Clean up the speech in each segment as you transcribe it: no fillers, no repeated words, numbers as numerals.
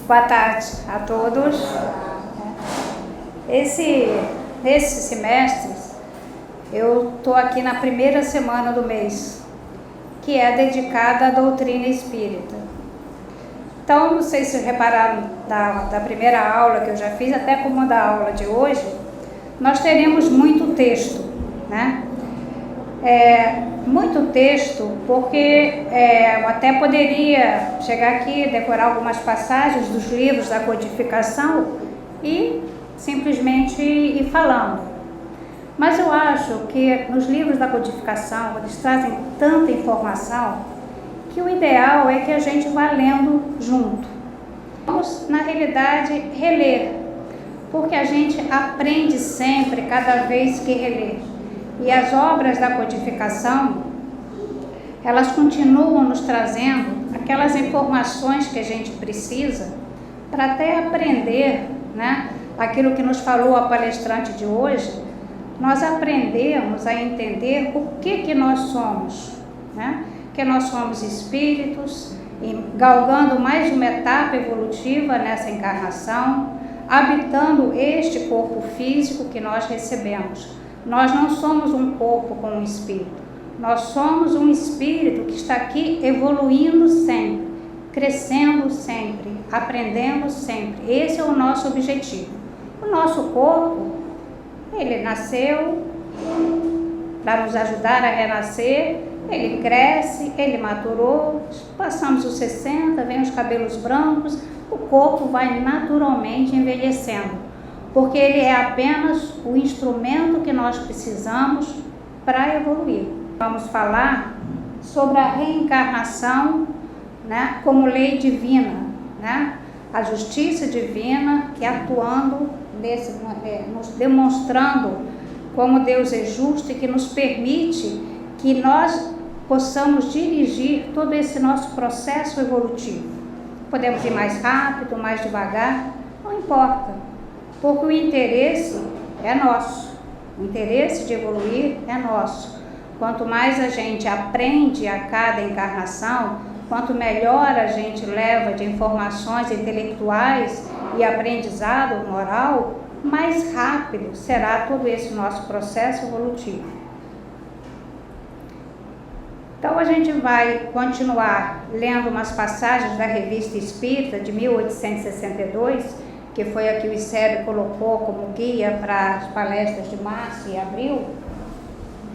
Boa tarde a todos. Esse semestre, eu estou aqui na primeira semana do mês, que é dedicada à doutrina espírita. Então, não sei se vocês repararam da primeira aula que eu já fiz, até como da aula de hoje, nós teremos muito texto, né? Muito texto, porque eu até poderia chegar aqui, decorar algumas passagens dos livros da codificação e simplesmente ir falando. Mas eu acho que nos livros da codificação, eles trazem tanta informação que o ideal é que a gente vá lendo junto. Vamos, na realidade, reler, porque a gente aprende sempre, cada vez que relê. E as obras da codificação, elas continuam nos trazendo aquelas informações que a gente precisa para até aprender, né? Aquilo que nos falou a palestrante de hoje, nós aprendemos a entender o que nós somos, né? Que nós somos espíritos, galgando mais uma etapa evolutiva nessa encarnação, habitando este corpo físico que nós recebemos. Nós não somos um corpo com um espírito, nós somos um espírito que está aqui evoluindo sempre, crescendo sempre, aprendendo sempre. Esse é o nosso objetivo. O nosso corpo, ele nasceu para nos ajudar a renascer, ele cresce, ele maturou, passamos os 60, vem os cabelos brancos, o corpo vai naturalmente envelhecendo, porque ele é apenas o instrumento que nós precisamos para evoluir. Vamos falar sobre a reencarnação, né, como lei divina, né? A justiça divina que atuando, nos demonstrando como Deus é justo e que nos permite que nós possamos dirigir todo esse nosso processo evolutivo. Podemos ir mais rápido, mais devagar, não importa, porque o interesse é nosso, o interesse de evoluir é nosso. Quanto mais a gente aprende a cada encarnação, quanto melhor a gente leva de informações intelectuais e aprendizado moral, mais rápido será todo esse nosso processo evolutivo. Então a gente vai continuar lendo umas passagens da Revista Espírita de 1862, que foi a que o ICEB colocou como guia para as palestras de março e abril,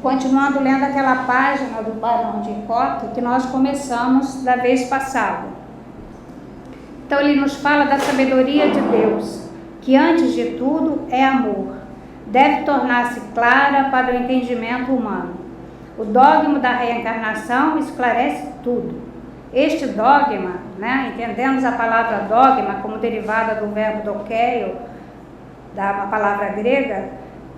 continuando lendo aquela página do Barão de Kock que nós começamos da vez passada. Então ele nos fala da sabedoria de Deus, que antes de tudo é amor, deve tornar-se clara para o entendimento humano. O dogma da reencarnação esclarece tudo. Este dogma, né, entendemos a palavra dogma como derivada do verbo dokeio, da palavra grega,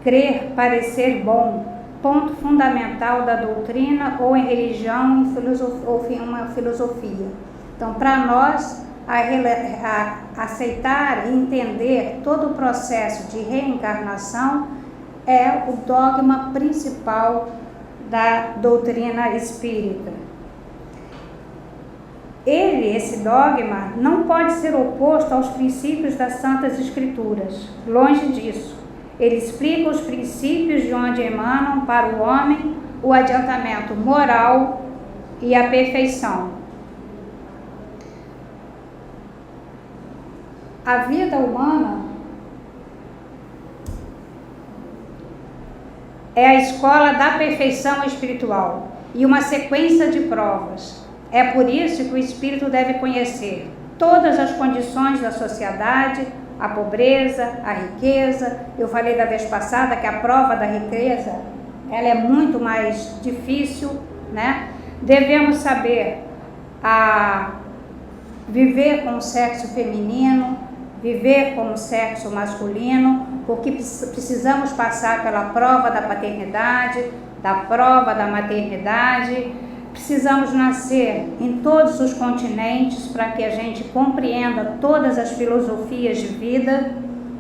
crer, parecer bom, ponto fundamental da doutrina ou em religião ou em uma filosofia. Então, para nós, aceitar e entender todo o processo de reencarnação é o dogma principal da doutrina espírita. Esse dogma, não pode ser oposto aos princípios das Santas Escrituras, longe disso. Ele explica os princípios de onde emanam para o homem o adiantamento moral e a perfeição. A vida humana é a escola da perfeição espiritual e uma sequência de provas. É por isso que o espírito deve conhecer todas as condições da sociedade, a pobreza, a riqueza. Eu falei da vez passada que a prova da riqueza, ela é muito mais difícil, né? Devemos saber viver com o sexo feminino, viver com o sexo masculino, porque precisamos passar pela prova da paternidade, da prova da maternidade. Precisamos nascer em todos os continentes para que a gente compreenda todas as filosofias de vida,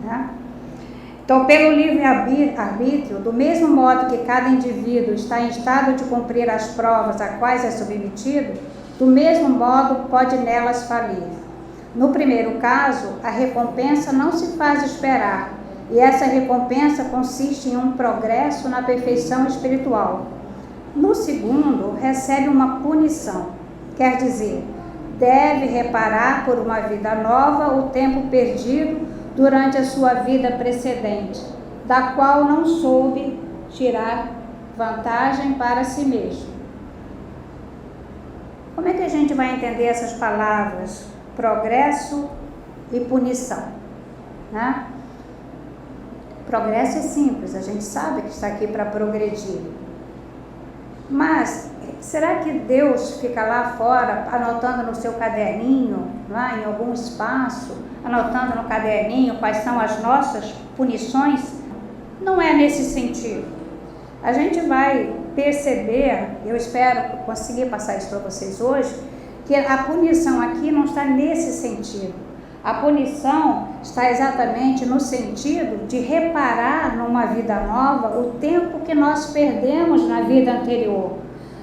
né? Então, pelo livre-arbítrio, do mesmo modo que cada indivíduo está em estado de cumprir as provas a quais é submetido, do mesmo modo pode nelas falir. No primeiro caso, a recompensa não se faz esperar, e essa recompensa consiste em um progresso na perfeição espiritual. No segundo, recebe uma punição, quer dizer, deve reparar por uma vida nova o tempo perdido durante a sua vida precedente, da qual não soube tirar vantagem para si mesmo. Como é que a gente vai entender essas palavras? Progresso e punição, né? Progresso é simples, a gente sabe que está aqui para progredir. Mas será que Deus fica lá fora anotando no seu caderninho, lá em algum espaço, anotando no caderninho quais são as nossas punições? Não é nesse sentido. A gente vai perceber, eu espero conseguir passar isso para vocês hoje, que a punição aqui não está nesse sentido. A punição está exatamente no sentido de reparar numa vida nova o tempo que nós perdemos na vida anterior,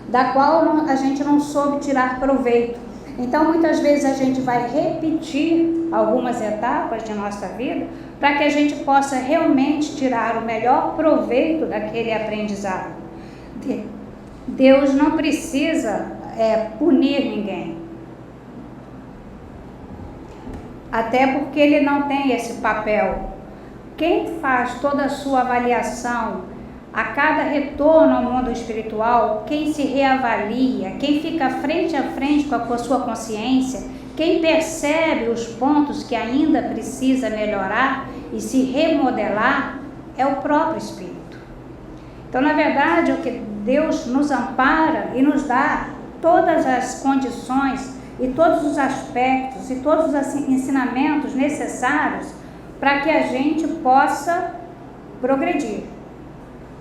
da qual a gente não soube tirar proveito. Então, muitas vezes a gente vai repetir algumas etapas de nossa vida para que a gente possa realmente tirar o melhor proveito daquele aprendizado. Deus não precisa punir ninguém. Até porque ele não tem esse papel. Quem faz toda a sua avaliação a cada retorno ao mundo espiritual, quem se reavalia, quem fica frente a frente com a sua consciência, quem percebe os pontos que ainda precisa melhorar e se remodelar, é o próprio Espírito. Então, na verdade, o que Deus nos ampara e nos dá todas as condições e todos os aspectos e todos os ensinamentos necessários para que a gente possa progredir.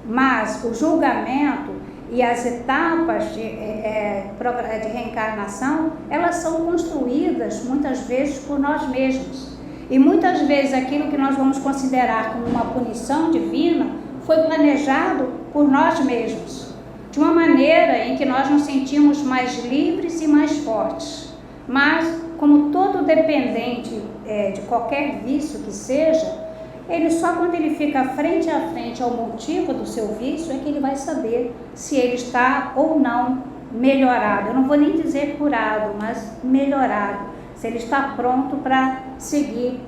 Mas o julgamento e as etapas de reencarnação, elas são construídas muitas vezes por nós mesmos. E muitas vezes aquilo que nós vamos considerar como uma punição divina foi planejado por nós mesmos, de uma maneira em que nós nos sentimos mais livres e mais fortes. Mas, como todo dependente de qualquer vício que seja, ele só quando ele fica frente a frente ao motivo do seu vício é que ele vai saber se ele está ou não melhorado. Eu não vou nem dizer curado, mas melhorado, se ele está pronto para seguir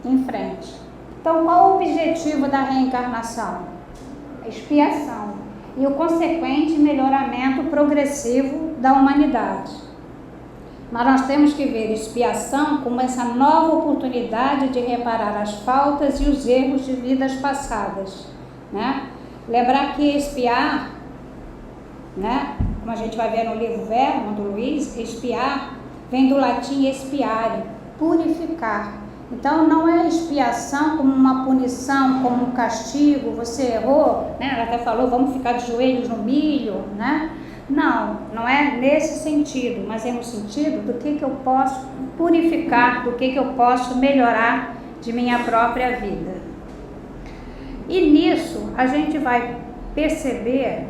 em frente. Então, qual o objetivo da reencarnação? A expiação e o consequente melhoramento progressivo da humanidade. Mas nós temos que ver expiação como essa nova oportunidade de reparar as faltas e os erros de vidas passadas, né? Lembrar que expiar, né? Como a gente vai ver no livro Verbo, do Luiz, expiar vem do latim expiare, purificar. Então não é expiação como uma punição, como um castigo, você errou, né? Ela até falou, vamos ficar de joelhos no milho, né? Não é nesse sentido, mas é no sentido do que eu posso purificar, do que eu posso melhorar de minha própria vida. E nisso a gente vai perceber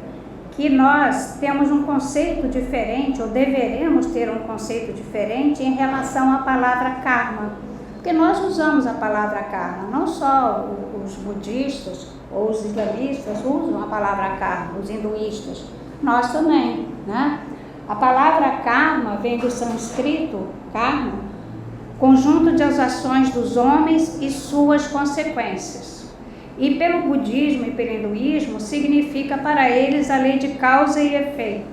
que nós temos um conceito diferente, ou deveremos ter um conceito diferente em relação à palavra karma. Porque nós usamos a palavra karma, não só os budistas ou os islamistas usam a palavra karma, os hinduístas, nós também, né? A palavra karma vem do sânscrito, karma, conjunto de ações dos homens e suas consequências. E pelo budismo e pelo hinduísmo significa para eles a lei de causa e efeito,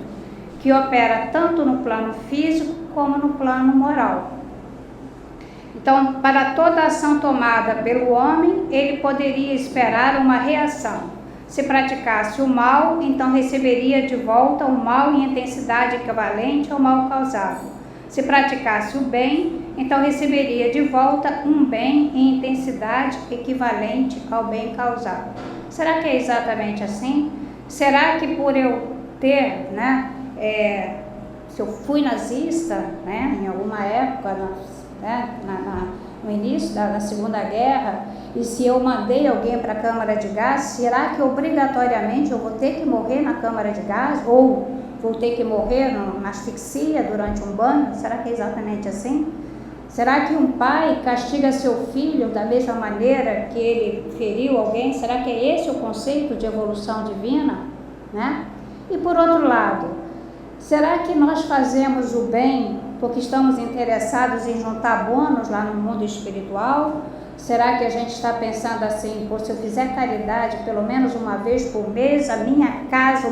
que opera tanto no plano físico como no plano moral. Então, para toda ação tomada pelo homem, ele poderia esperar uma reação. Se praticasse o mal, então receberia de volta o mal em intensidade equivalente ao mal causado. Se praticasse o bem, então receberia de volta um bem em intensidade equivalente ao bem causado. Será que é exatamente assim? Será que por eu ter, né, se eu fui nazista, né, em alguma época, no início da Segunda Guerra, e se eu mandei alguém para a câmara de gás, será que obrigatoriamente eu vou ter que morrer na câmara de gás? Ou vou ter que morrer na asfixia durante um banho? Será que é exatamente assim? Será que um pai castiga seu filho da mesma maneira que ele feriu alguém? Será que é esse o conceito de evolução divina, né? E por outro lado, será que nós fazemos o bem porque estamos interessados em juntar bônus lá no mundo espiritual? Será que a gente está pensando assim, se eu fizer caridade pelo menos uma vez por mês, a minha casa,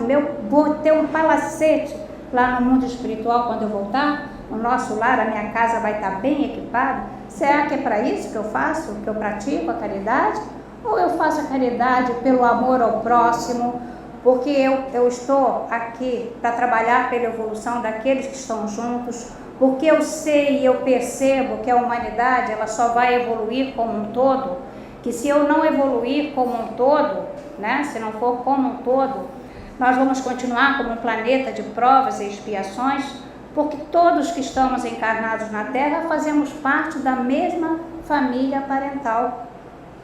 vou ter um palacete lá no mundo espiritual quando eu voltar? O nosso lar, a minha casa vai estar bem equipada? Será que é para isso que eu faço, que eu pratico a caridade? Ou eu faço a caridade pelo amor ao próximo, porque eu estou aqui para trabalhar pela evolução daqueles que estão juntos, porque eu sei e eu percebo que a humanidade ela só vai evoluir como um todo, que se eu não evoluir como um todo, né, se não for como um todo, nós vamos continuar como um planeta de provas e expiações, porque todos que estamos encarnados na Terra fazemos parte da mesma família parental.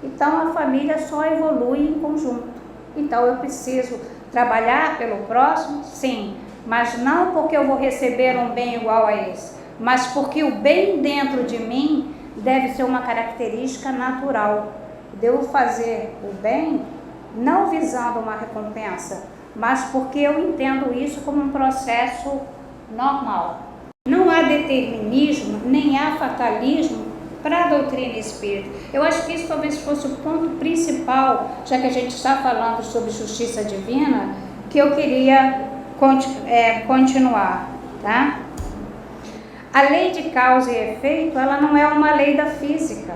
Então a família só evolui em conjunto. Então eu preciso trabalhar pelo próximo, sim, mas não porque eu vou receber um bem igual a esse, mas porque o bem dentro de mim deve ser uma característica natural. Devo fazer o bem não visando uma recompensa, mas porque eu entendo isso como um processo normal. Não há determinismo, nem há fatalismo para a doutrina espírita. Eu acho que isso talvez fosse o ponto principal, já que a gente está falando sobre justiça divina, que eu queria continuar, tá? A lei de causa e efeito, ela não é uma lei da física.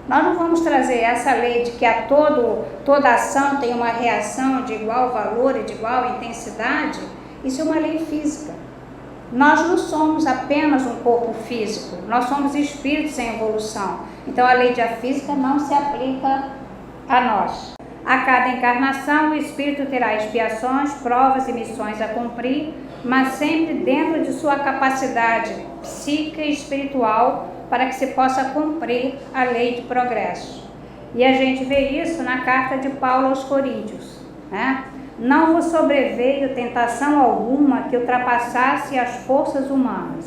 Nós não vamos trazer essa lei de que toda ação tem uma reação de igual valor e de igual intensidade. Isso é uma lei física. Nós não somos apenas um corpo físico, nós somos espíritos em evolução. Então a lei da física não se aplica a nós. A cada encarnação o espírito terá expiações, provas e missões a cumprir, mas sempre dentro de sua capacidade psíquica e espiritual para que se possa cumprir a lei de progresso. E a gente vê isso na carta de Paulo aos Coríntios, né? Não vos sobreveio tentação alguma que ultrapassasse as forças humanas.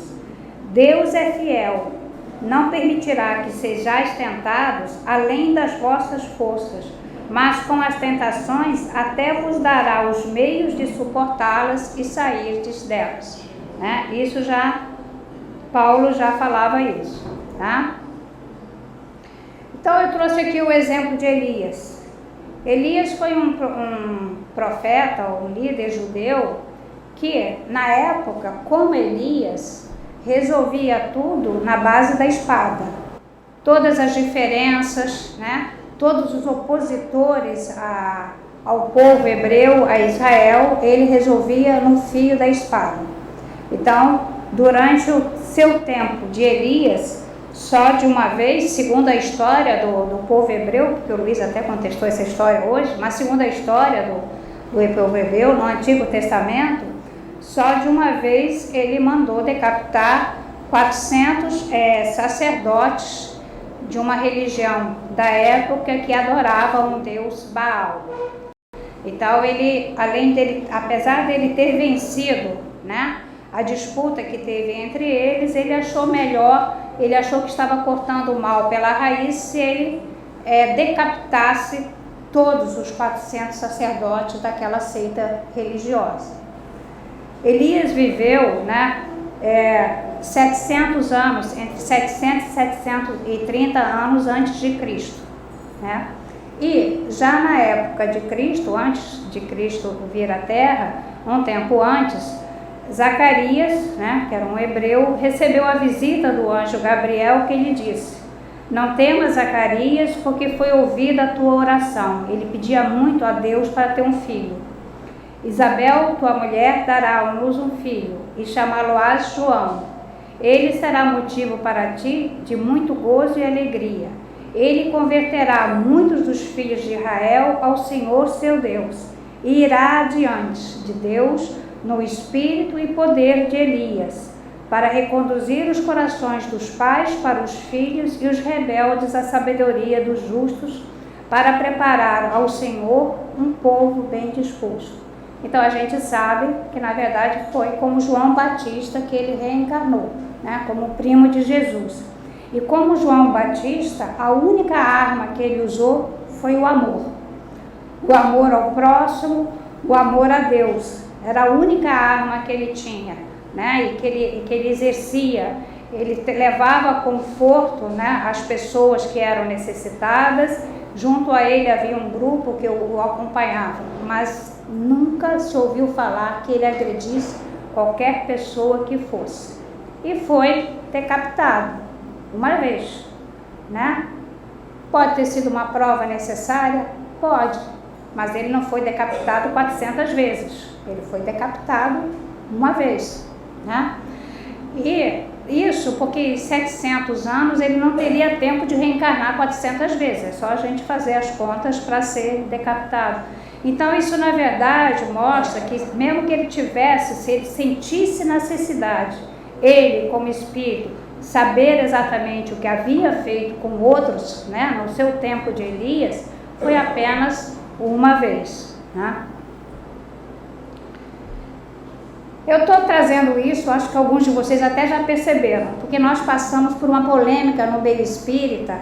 Deus é fiel, não permitirá que sejais tentados além das vossas forças, mas com as tentações até vos dará os meios de suportá-las e sairdes delas. Né? Paulo já falava isso. Tá? Então eu trouxe aqui o exemplo de Elias. Elias foi um profeta, um líder judeu, que na época, como Elias, resolvia tudo na base da espada. Todas as diferenças, né? Todos os opositores ao povo hebreu, a Israel, ele resolvia no fio da espada. Então, durante o seu tempo de Elias, só de uma vez, segundo a história do povo hebreu, porque o Luiz até contestou essa história hoje, mas segundo a história do povo hebreu, no Antigo Testamento, só de uma vez ele mandou decapitar 400 sacerdotes de uma religião da época que adorava um deus Baal. Então ele, apesar dele ter vencido, né, a disputa que teve entre eles, ele achou que estava cortando o mal pela raiz se ele decapitasse todos os 400 sacerdotes daquela seita religiosa. Elias viveu, né, 700 anos, entre 700 e 730 anos antes de Cristo, né? E já na época de Cristo, antes de Cristo vir à Terra, um tempo antes, Zacarias, né, que era um hebreu, recebeu a visita do anjo Gabriel, que lhe disse: não temas, Zacarias, porque foi ouvida a tua oração. Ele pedia muito a Deus para ter um filho. Isabel, tua mulher, dará à luz um filho, e chamá-lo-ás João. Ele será motivo para ti de muito gozo e alegria. Ele converterá muitos dos filhos de Israel ao Senhor seu Deus, e irá adiante de Deus no espírito e poder de Elias, para reconduzir os corações dos pais para os filhos e os rebeldes à sabedoria dos justos, para preparar ao Senhor um povo bem disposto. Então a gente sabe que na verdade foi como João Batista que ele reencarnou, né, como primo de Jesus. E como João Batista, a única arma que ele usou foi o amor. O amor ao próximo, o amor a Deus. Era a única arma que ele tinha, né? E que ele exercia. Ele levava conforto, né, às pessoas que eram necessitadas. Junto a ele havia um grupo que o acompanhava, mas nunca se ouviu falar que ele agredisse qualquer pessoa que fosse. E foi decapitado uma vez, né? Pode ter sido uma prova necessária? Pode, mas ele não foi decapitado 400 vezes. Ele foi decapitado uma vez, né? E isso porque em 700 anos ele não teria tempo de reencarnar 400 vezes. É só a gente fazer as contas para ser decapitado. Então isso na verdade mostra que mesmo que ele tivesse, se ele sentisse necessidade, ele como espírito, saber exatamente o que havia feito com outros, né, no seu tempo de Elias, foi apenas uma vez, né? Eu estou trazendo isso, acho que alguns de vocês até já perceberam, porque nós passamos por uma polêmica no meio espírita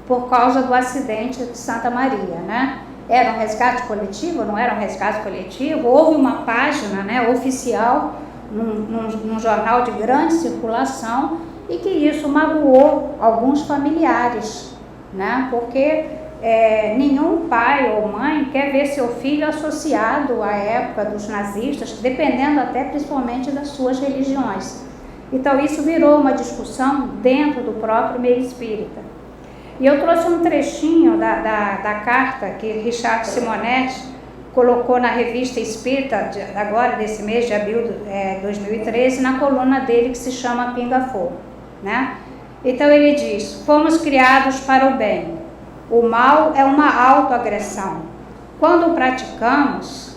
por causa do acidente de Santa Maria, né? Era um resgate coletivo, não era um resgate coletivo? Houve uma página, né, oficial num jornal de grande circulação e que isso magoou alguns familiares, né? Porque nenhum pai ou mãe quer ver seu filho associado à época dos nazistas, dependendo até principalmente das suas religiões. Então isso virou uma discussão dentro do próprio meio espírita. E eu trouxe um trechinho da carta que Richard Simonetti colocou na revista Espírita, agora desse mês de abril de 2013, na coluna dele que se chama Pinga Fogo, né? Então ele diz: fomos criados para o bem. O mal é uma autoagressão. Quando o praticamos,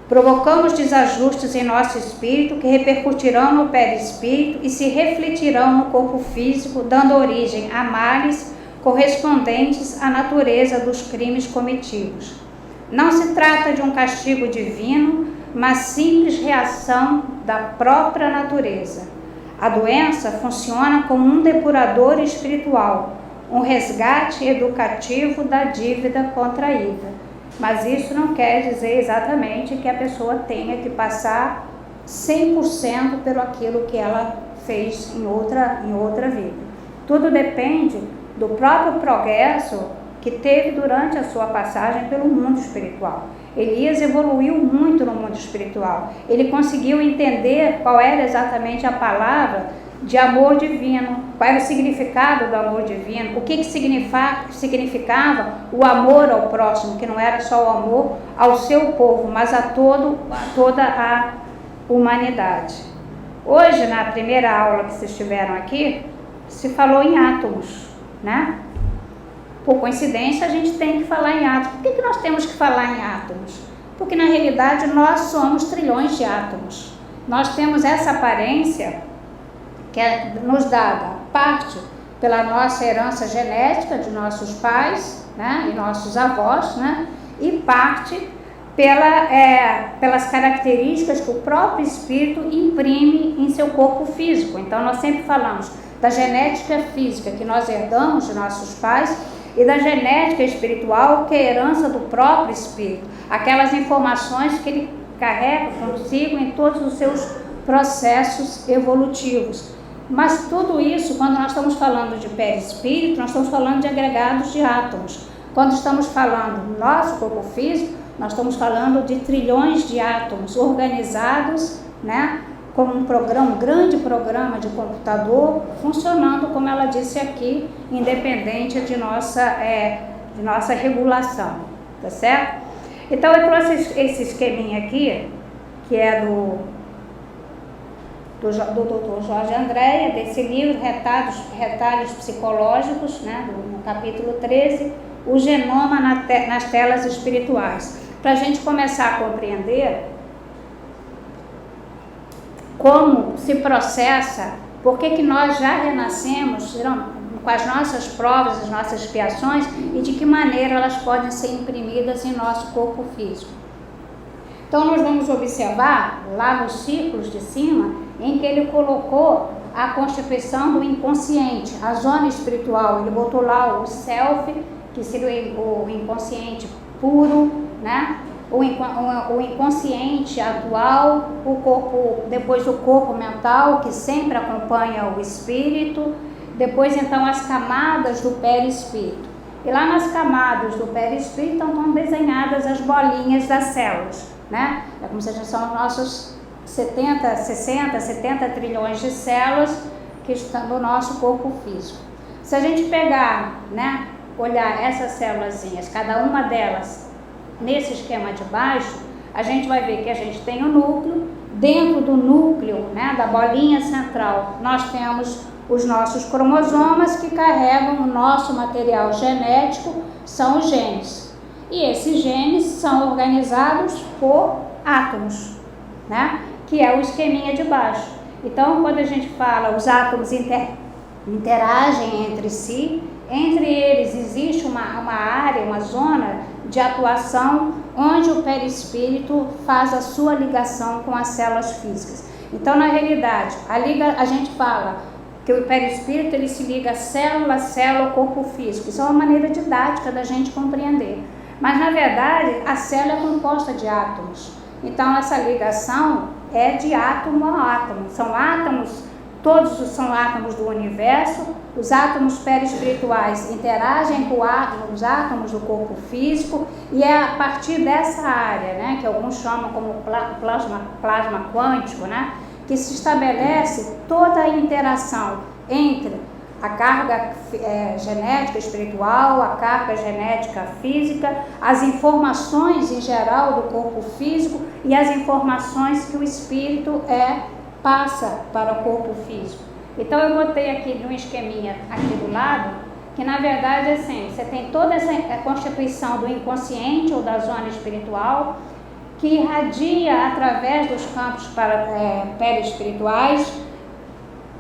provocamos desajustes em nosso espírito que repercutirão no perispírito e se refletirão no corpo físico, dando origem a males correspondentes à natureza dos crimes cometidos. Não se trata de um castigo divino, mas simples reação da própria natureza. A doença funciona como um depurador espiritual, um resgate educativo da dívida contraída. Mas isso não quer dizer exatamente que a pessoa tenha que passar 100% pelo aquilo que ela fez em outra vida. Tudo depende do próprio progresso que teve durante a sua passagem pelo mundo espiritual. Elias evoluiu muito no mundo espiritual. Ele conseguiu entender qual era exatamente a palavra de amor divino, qual era o significado do amor divino, o que significava o amor ao próximo, que não era só o amor ao seu povo, mas a toda a humanidade. Hoje, na primeira aula que vocês tiveram aqui, se falou em átomos, né? Por coincidência, a gente tem que falar em átomos. Por que nós temos que falar em átomos? Porque, na realidade, nós somos trilhões de átomos. Nós temos essa aparência que é nos dada parte pela nossa herança genética de nossos pais, né, e nossos avós, né, e parte pelas características que o próprio espírito imprime em seu corpo físico. Então, nós sempre falamos da genética física que nós herdamos de nossos pais e da genética espiritual, que é a herança do próprio espírito, aquelas informações que ele carrega consigo em todos os seus processos evolutivos. Mas tudo isso, quando nós estamos falando de perispírito, nós estamos falando de agregados de átomos. Quando estamos falando do nosso corpo físico, nós estamos falando de trilhões de átomos organizados, né, como um grande programa de computador, funcionando, como ela disse aqui, independente de nossa regulação, tá certo? Então eu trouxe esse esqueminha aqui, que é do Dr. Jorge Andréia, desse livro, Retalhos Psicológicos, né, no capítulo 13, o genoma nas telas espirituais, para a gente começar a compreender como se processa, por que nós já renascemos com as nossas provas, as nossas expiações, e de que maneira elas podem ser imprimidas em nosso corpo físico. Então nós vamos observar lá nos círculos de cima, em que ele colocou a constituição do inconsciente, a zona espiritual. Ele botou lá o self, que seria o inconsciente puro, né? O inconsciente atual, o corpo, depois o corpo mental, que sempre acompanha o espírito, depois então as camadas do perispírito. E lá nas camadas do perispírito estão desenhadas as bolinhas das células, né? É como se são os nossos 70 trilhões de células que estão no nosso corpo físico. Se a gente pegar, né, olhar essas célulazinhas, cada uma delas nesse esquema de baixo, a gente vai ver que a gente tem o núcleo. Dentro do núcleo, né, da bolinha central, nós temos os nossos cromosomas que carregam o nosso material genético, são os genes. E esses genes são organizados por átomos, né, que é o esqueminha de baixo. Então, quando a gente fala, os átomos interagem entre si, entre eles existe uma área, uma zona de atuação onde o perispírito faz a sua ligação com as células físicas. Então, na realidade, a gente fala que o perispírito ele se liga célula a célula ao corpo físico. Isso é uma maneira didática da gente compreender. Mas, na verdade, a célula é composta de átomos. Então, essa ligação é de átomo a átomo. São átomos, todos são átomos do universo. Os átomos perispirituais interagem com os átomos do corpo físico, e é a partir dessa área, né, que alguns chamam como plasma quântico, né, que se estabelece toda a interação entre a carga genética espiritual, a carga genética física, as informações em geral do corpo físico e as informações que o espírito passa para o corpo físico. Então eu botei aqui num esqueminha aqui do lado, que na verdade assim, você tem toda essa constituição do inconsciente ou da zona espiritual, que irradia através dos campos perispirituais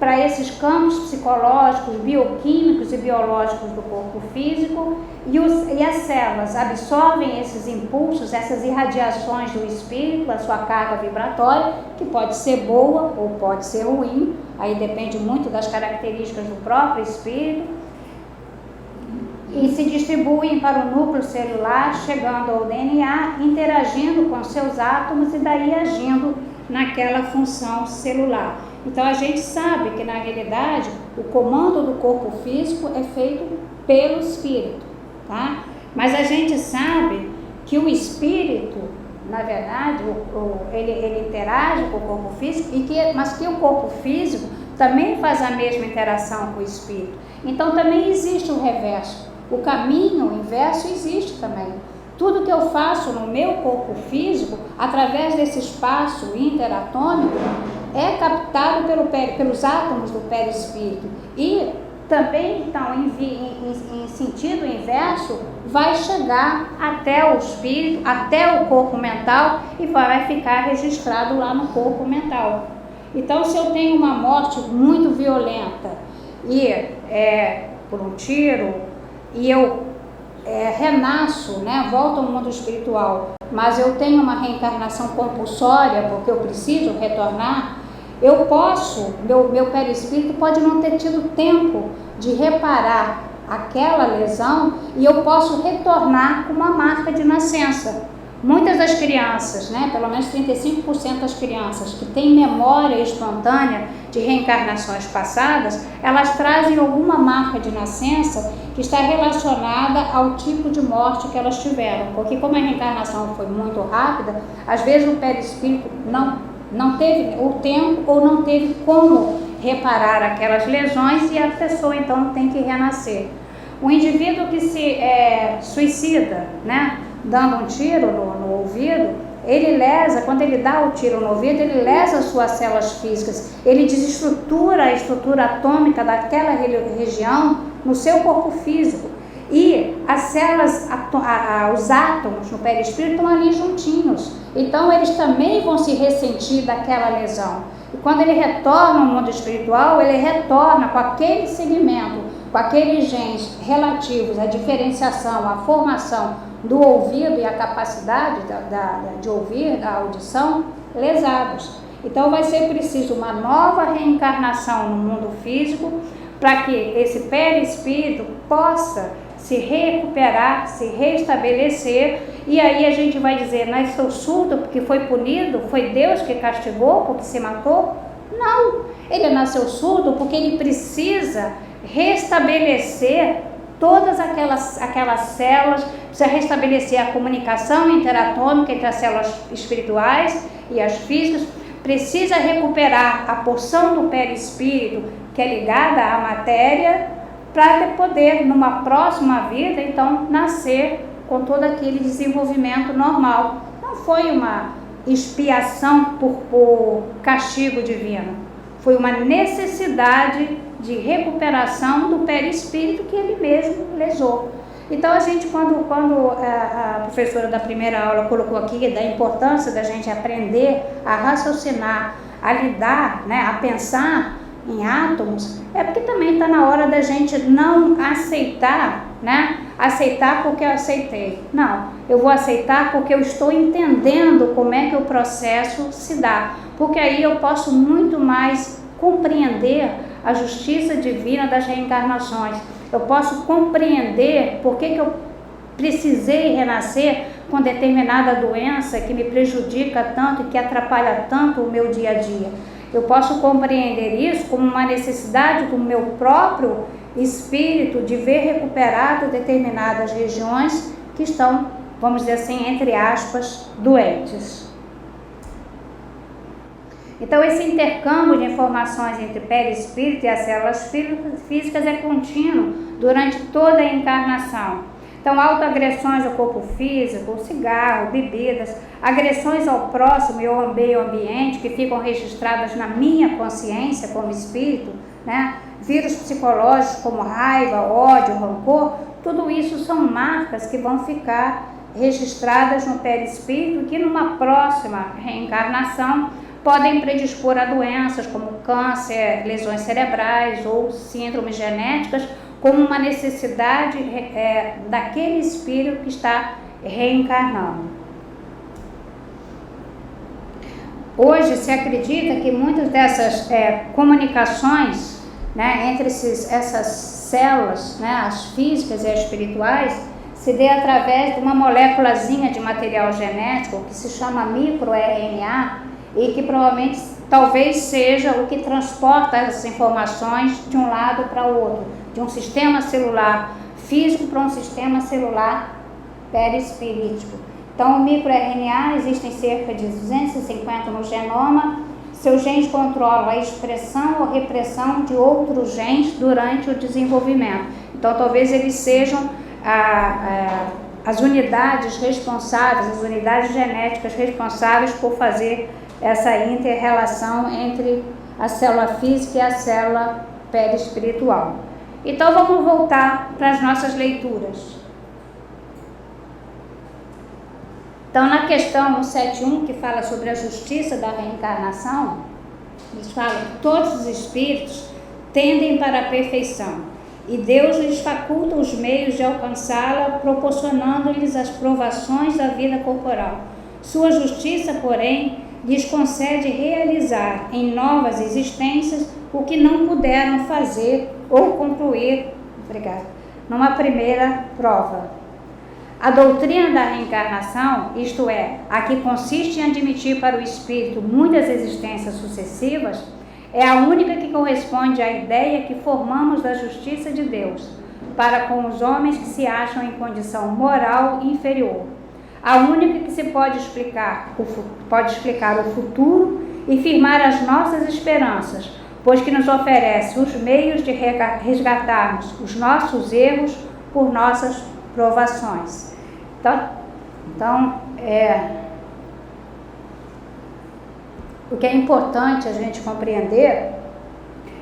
para esses campos psicológicos, bioquímicos e biológicos do corpo físico, e as células absorvem esses impulsos, essas irradiações do espírito, a sua carga vibratória, que pode ser boa ou pode ser ruim, aí depende muito das características do próprio espírito, e se distribuem para o núcleo celular, chegando ao DNA, interagindo com seus átomos e daí agindo naquela função celular. Então a gente sabe que na realidade o comando do corpo físico é feito pelo espírito, tá? Mas a gente sabe que o espírito, na verdade, ele interage com o corpo físico, mas que o corpo físico também faz a mesma interação com o espírito. Então também existe o reverso. O caminho inverso existe também. Tudo que eu faço no meu corpo físico, através desse espaço interatômico, é captado pelos átomos do perispírito. E também, então, em sentido inverso, vai chegar até o espírito, até o corpo mental, e vai ficar registrado lá no corpo mental. Então, se eu tenho uma morte muito violenta, por um tiro, e eu renasço, né, volto ao mundo espiritual, mas eu tenho uma reencarnação compulsória, porque eu preciso retornar, eu posso, meu perispírito pode não ter tido tempo de reparar aquela lesão, e eu posso retornar com uma marca de nascença. Muitas das crianças, né, pelo menos 35% das crianças que têm memória espontânea de reencarnações passadas, elas trazem alguma marca de nascença que está relacionada ao tipo de morte que elas tiveram, porque como a reencarnação foi muito rápida, às vezes o perispírito não teve o tempo ou não teve como reparar aquelas lesões, e a pessoa então tem que renascer. O indivíduo que se suicida, né, dando um tiro no ouvido, ele lesa, quando ele dá o tiro no ouvido, ele lesa as suas células físicas, ele desestrutura a estrutura atômica daquela região no seu corpo físico. E as células, os átomos no perispírito estão ali juntinhos, então eles também vão se ressentir daquela lesão. E quando ele retorna ao mundo espiritual, ele retorna com aquele segmento, com aqueles genes relativos à diferenciação, à formação do ouvido e à capacidade de ouvir, da audição, lesados. Então vai ser preciso uma nova reencarnação no mundo físico para que esse perispírito possa se recuperar, se restabelecer, e aí a gente vai dizer, nasceu surdo porque foi punido, foi Deus que castigou porque se matou? Não, ele nasceu surdo porque ele precisa restabelecer todas aquelas células, precisa restabelecer a comunicação interatômica entre as células espirituais e as físicas, precisa recuperar a porção do perispírito que é ligada à matéria, para poder, numa próxima vida, então, nascer com todo aquele desenvolvimento normal. Não foi uma expiação por castigo divino, foi uma necessidade de recuperação do perispírito que ele mesmo lesou. Então, a gente, quando a professora da primeira aula colocou aqui da importância da gente aprender a raciocinar, a lidar, né, a pensar em átomos, é porque também está na hora da gente não aceitar, né? Aceitar porque eu aceitei. Não, eu vou aceitar porque eu estou entendendo como é que o processo se dá. Porque aí eu posso muito mais compreender a justiça divina das reencarnações. Eu posso compreender por que eu precisei renascer com determinada doença que me prejudica tanto e que atrapalha tanto o meu dia a dia. Eu posso compreender isso como uma necessidade do meu próprio espírito de ver recuperado determinadas regiões que estão, vamos dizer assim, entre aspas, doentes. Então, esse intercâmbio de informações entre perispírito e as células físicas é contínuo durante toda a encarnação. Então, autoagressões ao corpo físico, cigarro, bebidas, agressões ao próximo e ao meio ambiente que ficam registradas na minha consciência como espírito, né? Vírus psicológicos como raiva, ódio, rancor, tudo isso são marcas que vão ficar registradas no perispírito que numa próxima reencarnação podem predispor a doenças como câncer, lesões cerebrais ou síndromes genéticas, como uma necessidade daquele espírito que está reencarnando. Hoje se acredita que muitas dessas comunicações, né, entre essas células, né, as físicas e as espirituais, se dê através de uma moléculazinha de material genético que se chama microRNA e que provavelmente, talvez seja o que transporta essas informações de um lado para o outro, de um sistema celular físico para um sistema celular perispirítico. Então, o microRNA, existem cerca de 250 no genoma. Seus genes controlam a expressão ou repressão de outros genes durante o desenvolvimento. Então, talvez eles sejam as unidades responsáveis, as unidades genéticas responsáveis por fazer essa inter-relação entre a célula física e a célula perispiritual. Então, vamos voltar para as nossas leituras. Então, na questão 171, que fala sobre a justiça da reencarnação, eles falam que todos os espíritos tendem para a perfeição e Deus lhes faculta os meios de alcançá-la, proporcionando-lhes as provações da vida corporal. Sua justiça, porém, lhes concede realizar em novas existências o que não puderam fazer ou concluir, numa primeira prova. A doutrina da reencarnação, isto é, a que consiste em admitir para o espírito muitas existências sucessivas, é a única que corresponde à ideia que formamos da justiça de Deus para com os homens que se acham em condição moral inferior. A única que se pode explicar o futuro e firmar as nossas esperanças, pois que nos oferece os meios de resgatarmos os nossos erros por nossas provações. O que é importante a gente compreender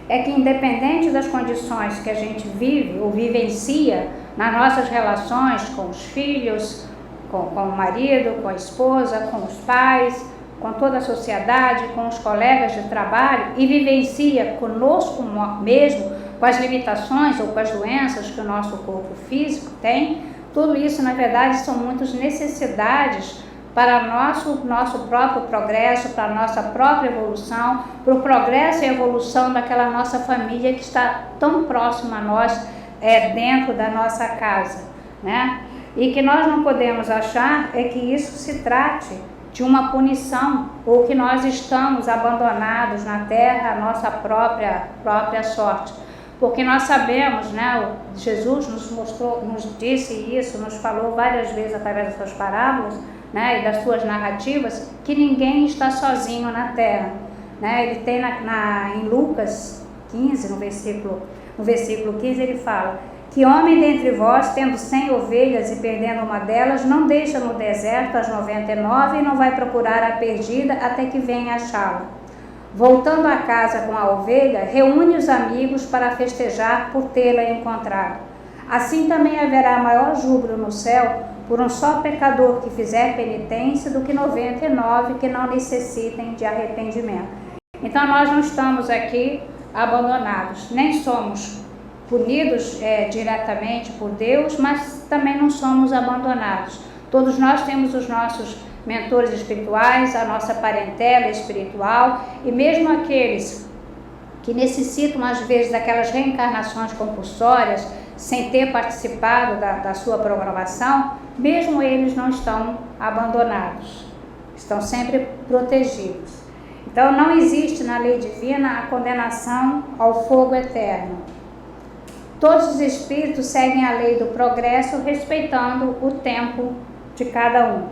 é que, independente das condições que a gente vive ou vivencia nas nossas relações com os filhos, com o marido, com a esposa, com os pais, com toda a sociedade, com os colegas de trabalho, e vivencia conosco mesmo, com as limitações ou com as doenças que o nosso corpo físico tem, tudo isso, na verdade, são muitas necessidades para nosso próprio progresso, para a nossa própria evolução, para o progresso e evolução daquela nossa família que está tão próxima a nós, dentro da nossa casa, né? E que nós não podemos achar é que isso se trate de uma punição ou que nós estamos abandonados na terra, a nossa própria sorte. Porque nós sabemos, né, Jesus nos disse isso, nos falou várias vezes através das suas parábolas, né, e das suas narrativas, que ninguém está sozinho na terra, né? Ele tem em Lucas 15, no versículo 15, ele fala: que homem dentre vós, tendo 100 ovelhas e perdendo uma delas, não deixa no deserto as 99 e não vai procurar a perdida até que venha achá-la. Voltando a casa com a ovelha, reúne os amigos para festejar por tê-la encontrado. Assim também haverá maior júbilo no céu por um só pecador que fizer penitência do que 99 que não necessitem de arrependimento. Então nós não estamos aqui abandonados, nem somos punidos diretamente por Deus, mas também não somos abandonados. Todos nós temos os nossos mentores espirituais, a nossa parentela espiritual, e mesmo aqueles que necessitam às vezes daquelas reencarnações compulsórias, sem ter participado da sua programação, mesmo eles não estão abandonados, estão sempre protegidos. Então não existe na lei divina a condenação ao fogo eterno. Todos os espíritos seguem a lei do progresso, respeitando o tempo de cada um.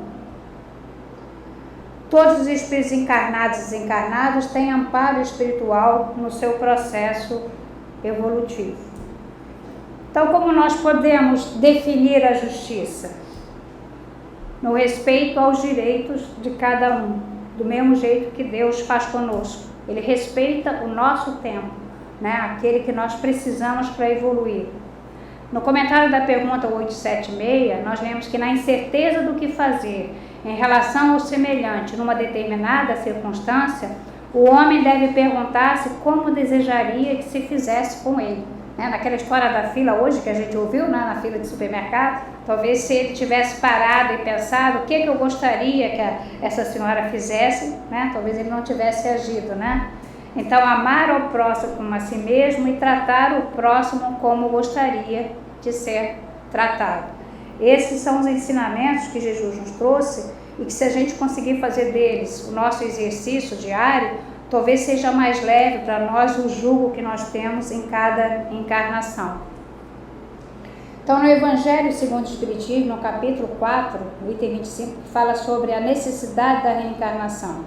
Todos os espíritos encarnados e desencarnados têm amparo espiritual no seu processo evolutivo. Então, como nós podemos definir a justiça? No respeito aos direitos de cada um, do mesmo jeito que Deus faz conosco. Ele respeita o nosso tempo, né? Aquele que nós precisamos para evoluir. No comentário da pergunta 876, nós lemos que na incerteza do que fazer em relação ao semelhante numa determinada circunstância, o homem deve perguntar-se como desejaria que se fizesse com ele. Naquela história da fila hoje que a gente ouviu, né, na fila de supermercado, talvez se ele tivesse parado e pensado o que eu gostaria que essa senhora fizesse, né, talvez ele não tivesse agido, né? Então, amar ao próximo como a si mesmo e tratar o próximo como gostaria de ser tratado. Esses são os ensinamentos que Jesus nos trouxe e que, se a gente conseguir fazer deles o nosso exercício diário, talvez seja mais leve para nós o jugo que nós temos em cada encarnação. Então, no Evangelho segundo o Espiritismo, no capítulo 4, no item 25, que fala sobre a necessidade da reencarnação,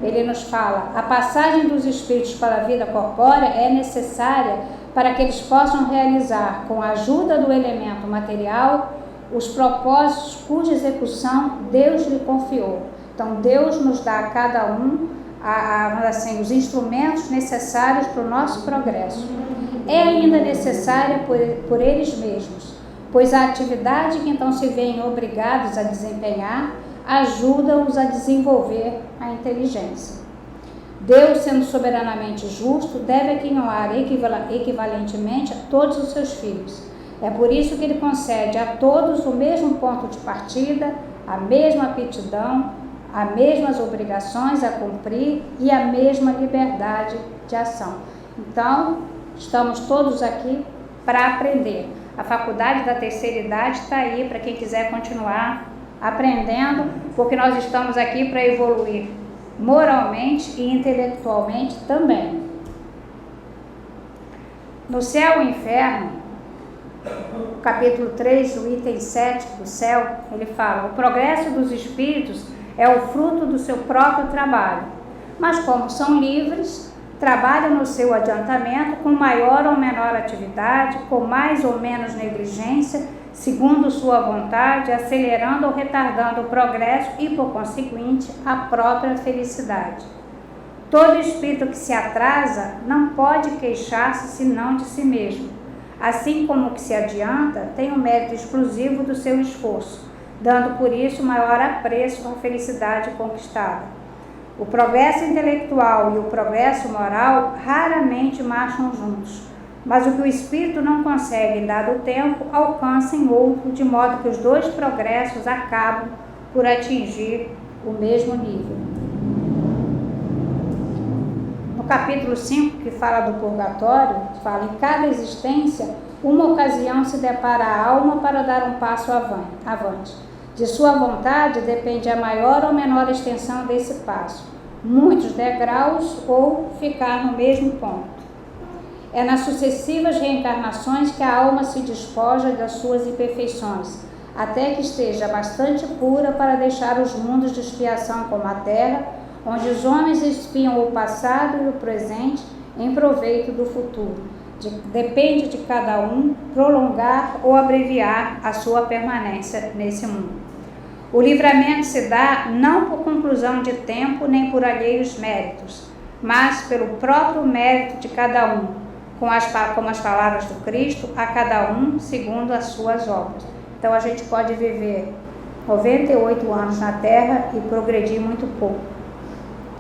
ele nos fala: a passagem dos espíritos para a vida corpórea é necessária para que eles possam realizar, com a ajuda do elemento material, os propósitos cuja execução Deus lhe confiou. Então, Deus nos dá a cada um os instrumentos necessários para o nosso progresso. É ainda necessária por eles mesmos, pois a atividade que então se veem obrigados a desempenhar ajuda-os a desenvolver a inteligência. Deus, sendo soberanamente justo, deve aquinhoar equivalentemente a todos os seus filhos. É por isso que ele concede a todos o mesmo ponto de partida, a mesma aptidão, as mesmas obrigações a cumprir e a mesma liberdade de ação. Então, estamos todos aqui para aprender. A faculdade da terceira idade está aí para quem quiser continuar aprendendo, porque nós estamos aqui para evoluir moralmente e intelectualmente também. No Céu e Inferno, capítulo 3, o item 7 do céu, ele fala: o progresso dos espíritos é o fruto do seu próprio trabalho, mas como são livres, trabalham no seu adiantamento com maior ou menor atividade, com mais ou menos negligência, segundo sua vontade, acelerando ou retardando o progresso e, por conseguinte, a própria felicidade. Todo espírito que se atrasa não pode queixar-se senão de si mesmo, assim como o que se adianta tem o mérito exclusivo do seu esforço, dando por isso maior apreço à felicidade conquistada. O progresso intelectual e o progresso moral raramente marcham juntos, mas o que o espírito não consegue em dado tempo, alcança em outro, de modo que os dois progressos acabam por atingir o mesmo nível. No capítulo 5, que fala do purgatório, fala: em cada existência, uma ocasião se depara a alma para dar um passo avante. De sua vontade depende a maior ou menor extensão desse passo, muitos degraus ou ficar no mesmo ponto. É nas sucessivas reencarnações que a alma se despoja das suas imperfeições, até que esteja bastante pura para deixar os mundos de expiação como a terra, onde os homens expiam o passado e o presente em proveito do futuro. Depende de cada um prolongar ou abreviar a sua permanência nesse mundo. O livramento se dá não por conclusão de tempo nem por alheios méritos, mas pelo próprio mérito de cada um, como as palavras do Cristo, a cada um segundo as suas obras. Então a gente pode viver 98 anos na Terra e progredir muito pouco.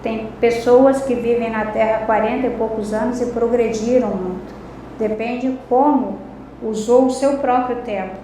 Tem pessoas que vivem na Terra 40 e poucos anos e progrediram muito. Depende como usou o seu próprio tempo.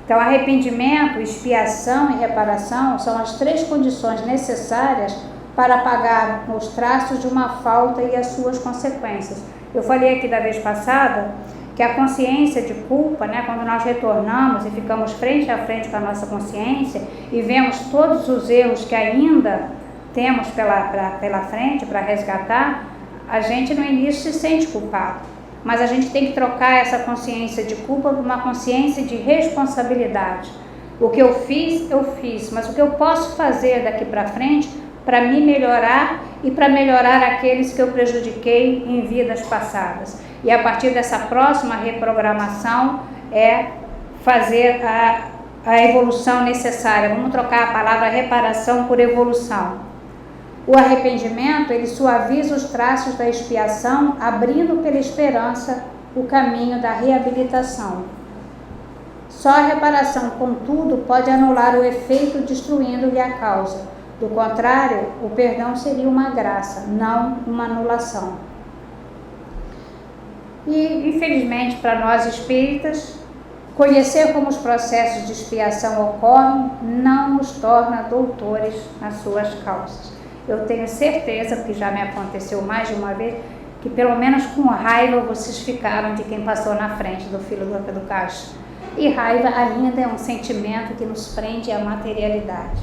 Então, arrependimento, expiação e reparação são as 3 condições necessárias para apagar os traços de uma falta e as suas consequências. Eu falei aqui da vez passada que a consciência de culpa, quando nós retornamos e ficamos frente a frente com a nossa consciência e vemos todos os erros que ainda temos pela frente para resgatar, a gente no início se sente culpado, mas a gente tem que trocar essa consciência de culpa por uma consciência de responsabilidade. O que eu fiz, mas o que eu posso fazer daqui para frente para me melhorar e para melhorar aqueles que eu prejudiquei em vidas passadas. E a partir dessa próxima reprogramação é fazer a evolução necessária. Vamos trocar a palavra reparação por evolução. O arrependimento, ele suaviza os traços da expiação, abrindo pela esperança o caminho da reabilitação. Só a reparação, contudo, pode anular o efeito, destruindo-lhe a causa. Do contrário, o perdão seria uma graça, não uma anulação. E, infelizmente, para nós espíritas, conhecer como os processos de expiação ocorrem não nos torna doutores nas suas causas. Eu tenho certeza, porque já me aconteceu mais de uma vez, que pelo menos com raiva vocês ficaram de quem passou na frente do filho do caixa. E raiva ainda é um sentimento que nos prende à materialidade,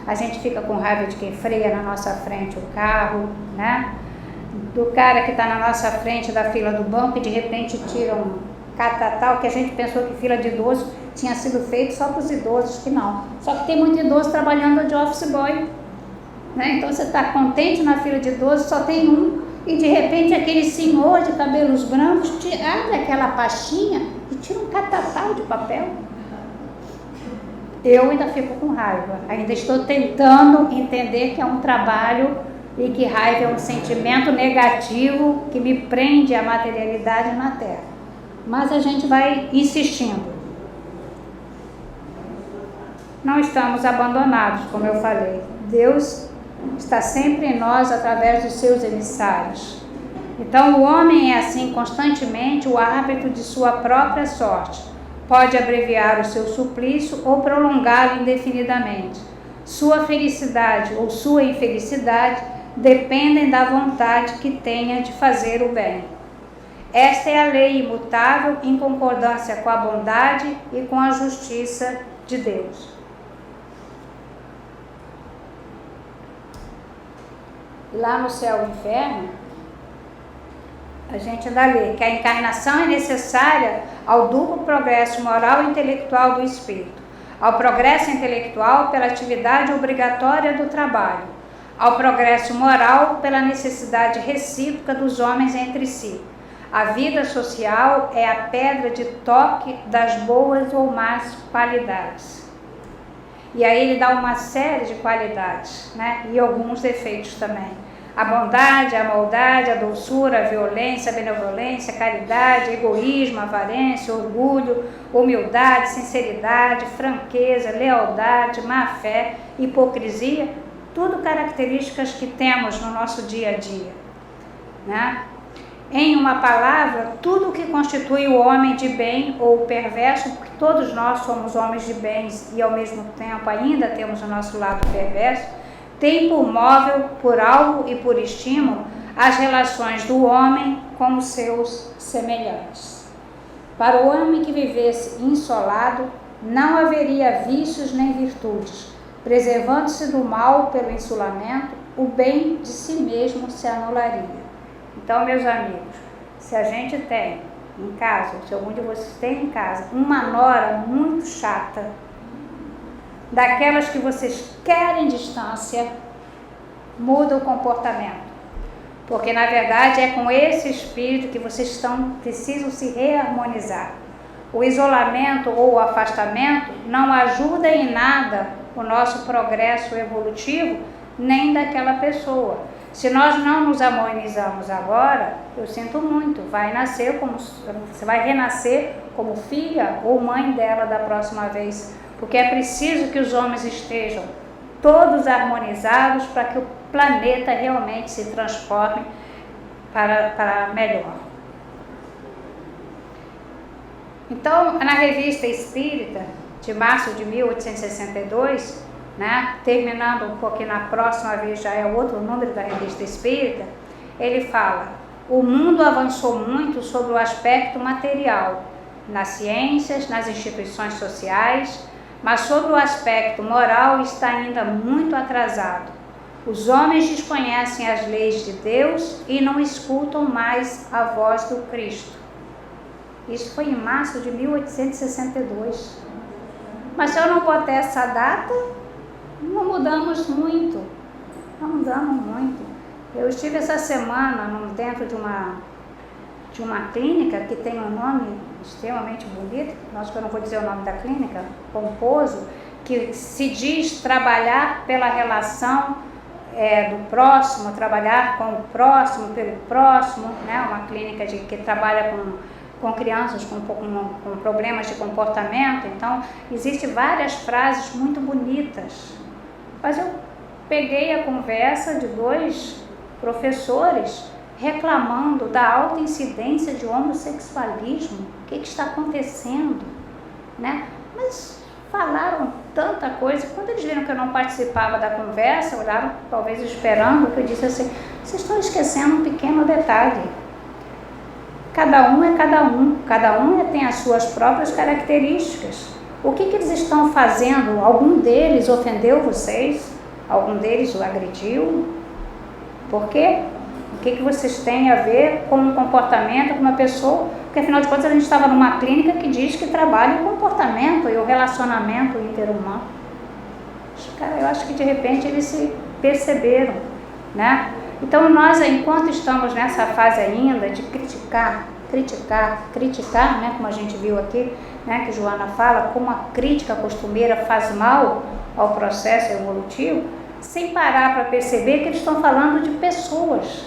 A gente fica com raiva de quem freia na nossa frente o carro, Do cara que está na nossa frente da fila do banco e de repente tira um catatal, que a gente pensou que fila de idoso tinha sido feito só para os idosos, que não. Só que tem muito idoso trabalhando de office boy, Então você está contente na fila de idoso, só tem um, e de repente aquele senhor de cabelos brancos abre aquela pastinha e tira um catatal de papel. Eu ainda fico com raiva, ainda estou tentando entender que é um trabalho e que raiva é um sentimento negativo que me prende à materialidade na Terra. Mas a gente vai insistindo. Não estamos abandonados, como eu falei. Deus está sempre em nós através dos seus emissários. Então o homem é assim constantemente o árbitro de sua própria sorte. Pode abreviar o seu suplício ou prolongá-lo indefinidamente. Sua felicidade ou sua infelicidade dependem da vontade que tenha de fazer o bem. Esta é a lei imutável em concordância com a bondade e com a justiça de Deus. Lá no Céu e Inferno, a gente ainda lê que a encarnação é necessária ao duplo progresso moral e intelectual do espírito, ao progresso intelectual pela atividade obrigatória do trabalho, ao progresso moral pela necessidade recíproca dos homens entre si. A vida social é a pedra de toque das boas ou más qualidades. E aí ele dá uma série de qualidades, e alguns defeitos também. A bondade, a maldade, a doçura, a violência, a benevolência, a caridade, egoísmo, avarência, orgulho, humildade, sinceridade, franqueza, lealdade, má-fé, hipocrisia, tudo características que temos no nosso dia a dia, em uma palavra, tudo o que constitui o homem de bem ou perverso, porque todos nós somos homens de bens e ao mesmo tempo ainda temos o nosso lado perverso, tem por móvel, por alvo e por estímulo as relações do homem com os seus semelhantes. Para o homem que vivesse insolado, não haveria vícios nem virtudes. Preservando-se do mal pelo insulamento, o bem de si mesmo se anularia. Então, meus amigos, se a gente tem em casa, se algum de vocês tem em casa, uma nora muito chata, daquelas que vocês querem distância, muda o comportamento. Porque, na verdade, é com esse espírito que vocês precisam se reharmonizar. O isolamento ou o afastamento não ajuda em nada o nosso progresso evolutivo, nem daquela pessoa. Se nós não nos harmonizamos agora, eu sinto muito, você vai renascer como filha ou mãe dela da próxima vez, porque é preciso que os homens estejam todos harmonizados para que o planeta realmente se transforme para melhor. Então, na Revista Espírita, de março de 1862, terminando um pouquinho na próxima vez, já é outro número da Revista Espírita, ele fala: o mundo avançou muito sobre o aspecto material, nas ciências, nas instituições sociais, mas sobre o aspecto moral está ainda muito atrasado. Os homens desconhecem as leis de Deus e não escutam mais a voz do Cristo. Isso foi em março de 1862. Mas se eu não botar essa data, não mudamos muito. Não mudamos muito. Eu estive essa semana dentro de uma clínica que tem um nome extremamente bonito, acho que eu não vou dizer o nome da clínica, pomposo, que se diz trabalhar pela relação do próximo, trabalhar com o próximo, pelo próximo, uma clínica que trabalha com crianças com problemas de comportamento. Então, existem várias frases muito bonitas. Mas eu peguei a conversa de 2 professores reclamando da alta incidência de homossexualismo. O que está acontecendo? Mas falaram tanta coisa. Quando eles viram que eu não participava da conversa, olharam talvez esperando, que eu disse assim: vocês estão esquecendo um pequeno detalhe. Cada um é cada um tem as suas próprias características. O que eles estão fazendo? Algum deles ofendeu vocês? Algum deles o agrediu? Por quê? O que vocês têm a ver com um comportamento de uma pessoa? Porque, afinal de contas, a gente estava numa clínica que diz que trabalha o comportamento e o relacionamento interhumano. Eu acho que, de repente, eles se perceberam, Então, nós, enquanto estamos nessa fase ainda de criticar, como a gente viu aqui, que Joana fala, como a crítica costumeira faz mal ao processo evolutivo, sem parar para perceber que eles estão falando de pessoas,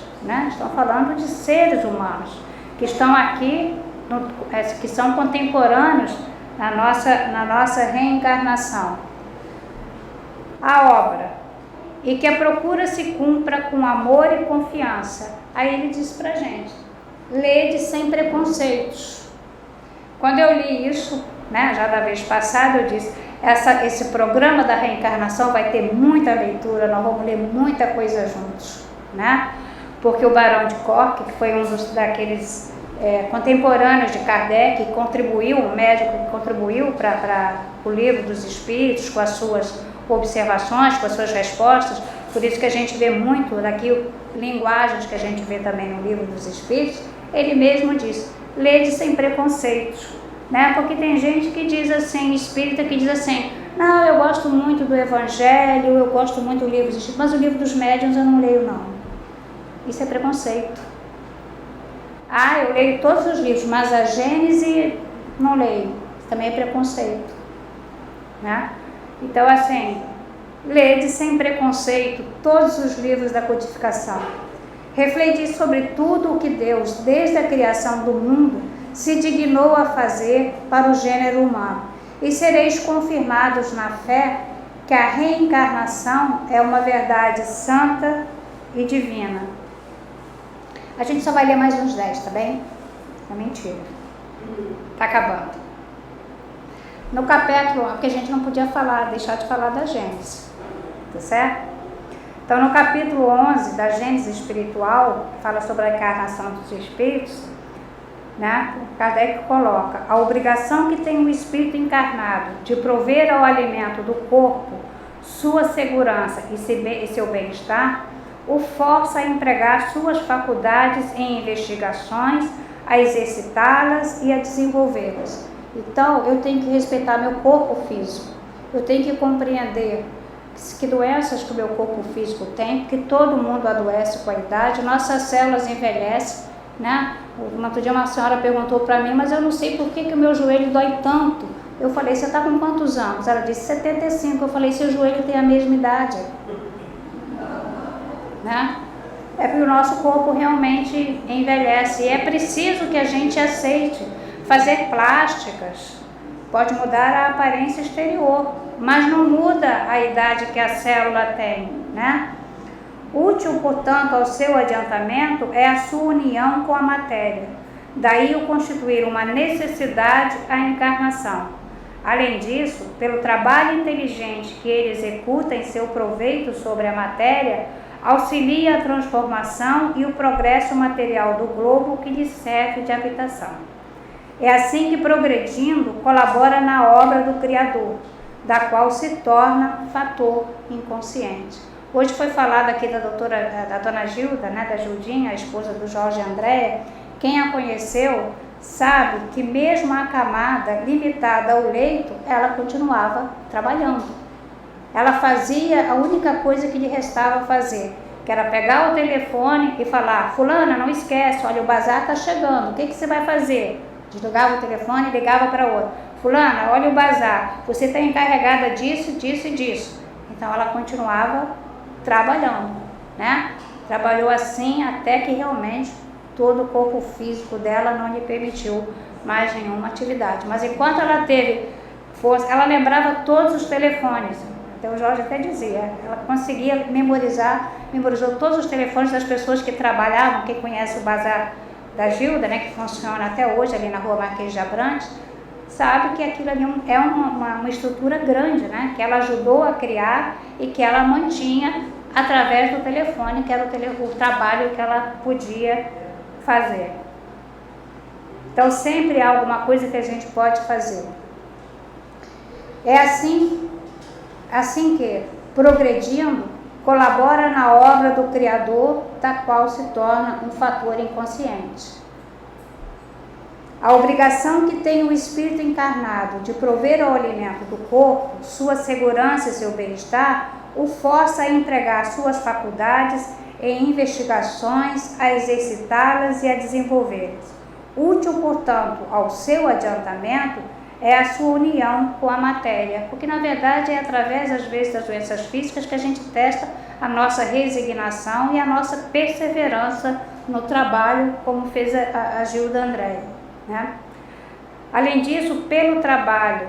estão falando de seres humanos, que estão aqui, que são contemporâneos na nossa reencarnação. A obra: e que a procura se cumpra com amor e confiança. Aí ele diz pra gente: lede sem preconceitos. Quando eu li isso, já da vez passada, eu disse: esse programa da reencarnação vai ter muita leitura, nós vamos ler muita coisa juntos, porque o Barão de Cork, que foi um daqueles contemporâneos de Kardec, um médico que contribuiu para o Livro dos Espíritos, com as suas observações, com as suas respostas. Por isso que a gente vê muito daqui linguagens que a gente vê também no Livro dos Espíritos. Ele mesmo diz: lede sem preconceitos, porque tem gente que diz assim, espírita, que diz assim: não, eu gosto muito do Evangelho, eu gosto muito do Livro dos Espíritos, mas o Livro dos Médiuns eu não leio não. Isso é preconceito. Eu leio todos os livros, mas a Gênese não leio. Isso também é preconceito, Então, assim, lede sem preconceito todos os livros da codificação. Refleti sobre tudo o que Deus, desde a criação do mundo, se dignou a fazer para o gênero humano, e sereis confirmados na fé que a reencarnação é uma verdade santa e divina. A gente só vai ler mais uns 10, tá bem? É mentira. Tá acabando. No capítulo, porque a gente não podia deixar de falar da Gênesis, tá certo? Então, no capítulo 11 da Gênesis espiritual, que fala sobre a encarnação dos espíritos, né? Kardec coloca: a obrigação que tem o espírito encarnado de prover ao alimento do corpo sua segurança e seu bem-estar, o força a empregar suas faculdades em investigações, a exercitá-las e a desenvolvê-las. Então, eu tenho que respeitar meu corpo físico, eu tenho que compreender que doenças que o meu corpo físico tem, porque todo mundo adoece com a idade, nossas células envelhecem, né? Outro dia uma senhora perguntou para mim, mas eu não sei por que o meu joelho dói tanto. Eu falei, você está com quantos anos? Ela disse 75. Eu falei, seu joelho tem a mesma idade, né? É porque o nosso corpo realmente envelhece e é preciso que a gente aceite fazer plásticas. Pode mudar a aparência exterior, mas não muda a idade que a célula tem, né? Útil, portanto, ao seu adiantamento é a sua união com a matéria. Daí o constituir uma necessidade à encarnação. Além disso, pelo trabalho inteligente que ele executa em seu proveito sobre a matéria, auxilia a transformação e o progresso material do globo que lhe serve de habitação. É assim que, progredindo, colabora na obra do Criador, da qual se torna fator inconsciente. Hoje foi falado aqui da dona Gilda, né, da Gildinha, a esposa do Jorge André. Quem a conheceu sabe que mesmo acamada, limitada ao leito, ela continuava trabalhando. Ela fazia a única coisa que lhe restava fazer, que era pegar o telefone e falar: fulana, não esquece, olha, o bazar está chegando, o que você vai fazer? Desligava o telefone e ligava para outra: fulana, olha o bazar, você está encarregada disso, disso e disso. Então ela continuava trabalhando, né? Trabalhou assim até que realmente todo o corpo físico dela não lhe permitiu mais nenhuma atividade. Mas enquanto ela teve força, ela lembrava todos os telefones. Então o Jorge até dizia, ela conseguia memorizou todos os telefones das pessoas que trabalhavam. Quem conhece o bazar da Gilda, né, que funciona até hoje ali na rua Marquês de Abrantes, sabe que aquilo ali é uma estrutura grande, né, que ela ajudou a criar e que ela mantinha através do telefone, que era o trabalho que ela podia fazer. Então sempre há alguma coisa que a gente pode fazer. É assim que, progredindo, colabora na obra do Criador, da qual se torna um fator inconsciente. A obrigação que tem o espírito encarnado de prover ao alimento do corpo sua segurança e seu bem-estar o força a empregar suas faculdades em investigações, a exercitá-las e a desenvolvê-las. Útil, portanto, ao seu adiantamento é a sua união com a matéria, porque na verdade é através, às vezes, das doenças físicas que a gente testa a nossa resignação e a nossa perseverança no trabalho, como fez a Gilda André, né? Além disso, pelo trabalho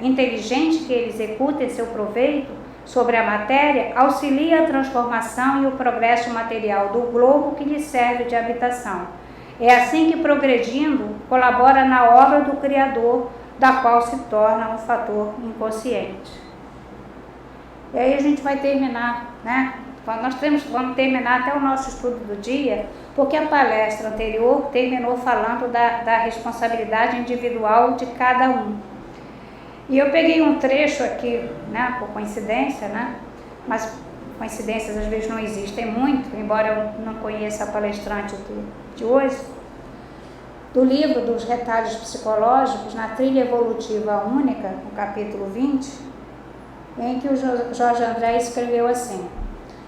inteligente que ele executa em seu proveito sobre a matéria, auxilia a transformação e o progresso material do globo que lhe serve de habitação. É assim que, progredindo, colabora na obra do Criador, da qual se torna um fator inconsciente. E aí a gente vai terminar, né? Nós vamos terminar até o nosso estudo do dia, porque a palestra anterior terminou falando da responsabilidade individual de cada um. E eu peguei um trecho aqui, né, por coincidência, né? Mas coincidências às vezes não existem muito, embora eu não conheça a palestrante de hoje, do livro dos Retalhos Psicológicos, na Trilha Evolutiva Única, no capítulo 20, em que o Jorge André escreveu assim: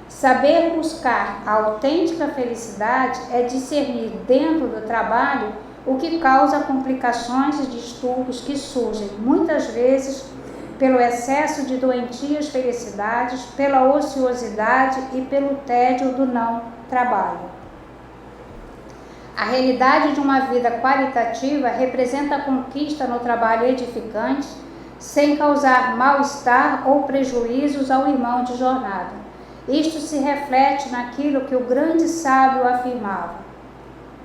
saber buscar a autêntica felicidade é discernir dentro do trabalho o que causa complicações e distúrbios que surgem, muitas vezes, pelo excesso de doentias felicidades, pela ociosidade e pelo tédio do não trabalho. A realidade de uma vida qualitativa representa a conquista no trabalho edificante, sem causar mal-estar ou prejuízos ao irmão de jornada. Isto se reflete naquilo que o grande sábio afirmava: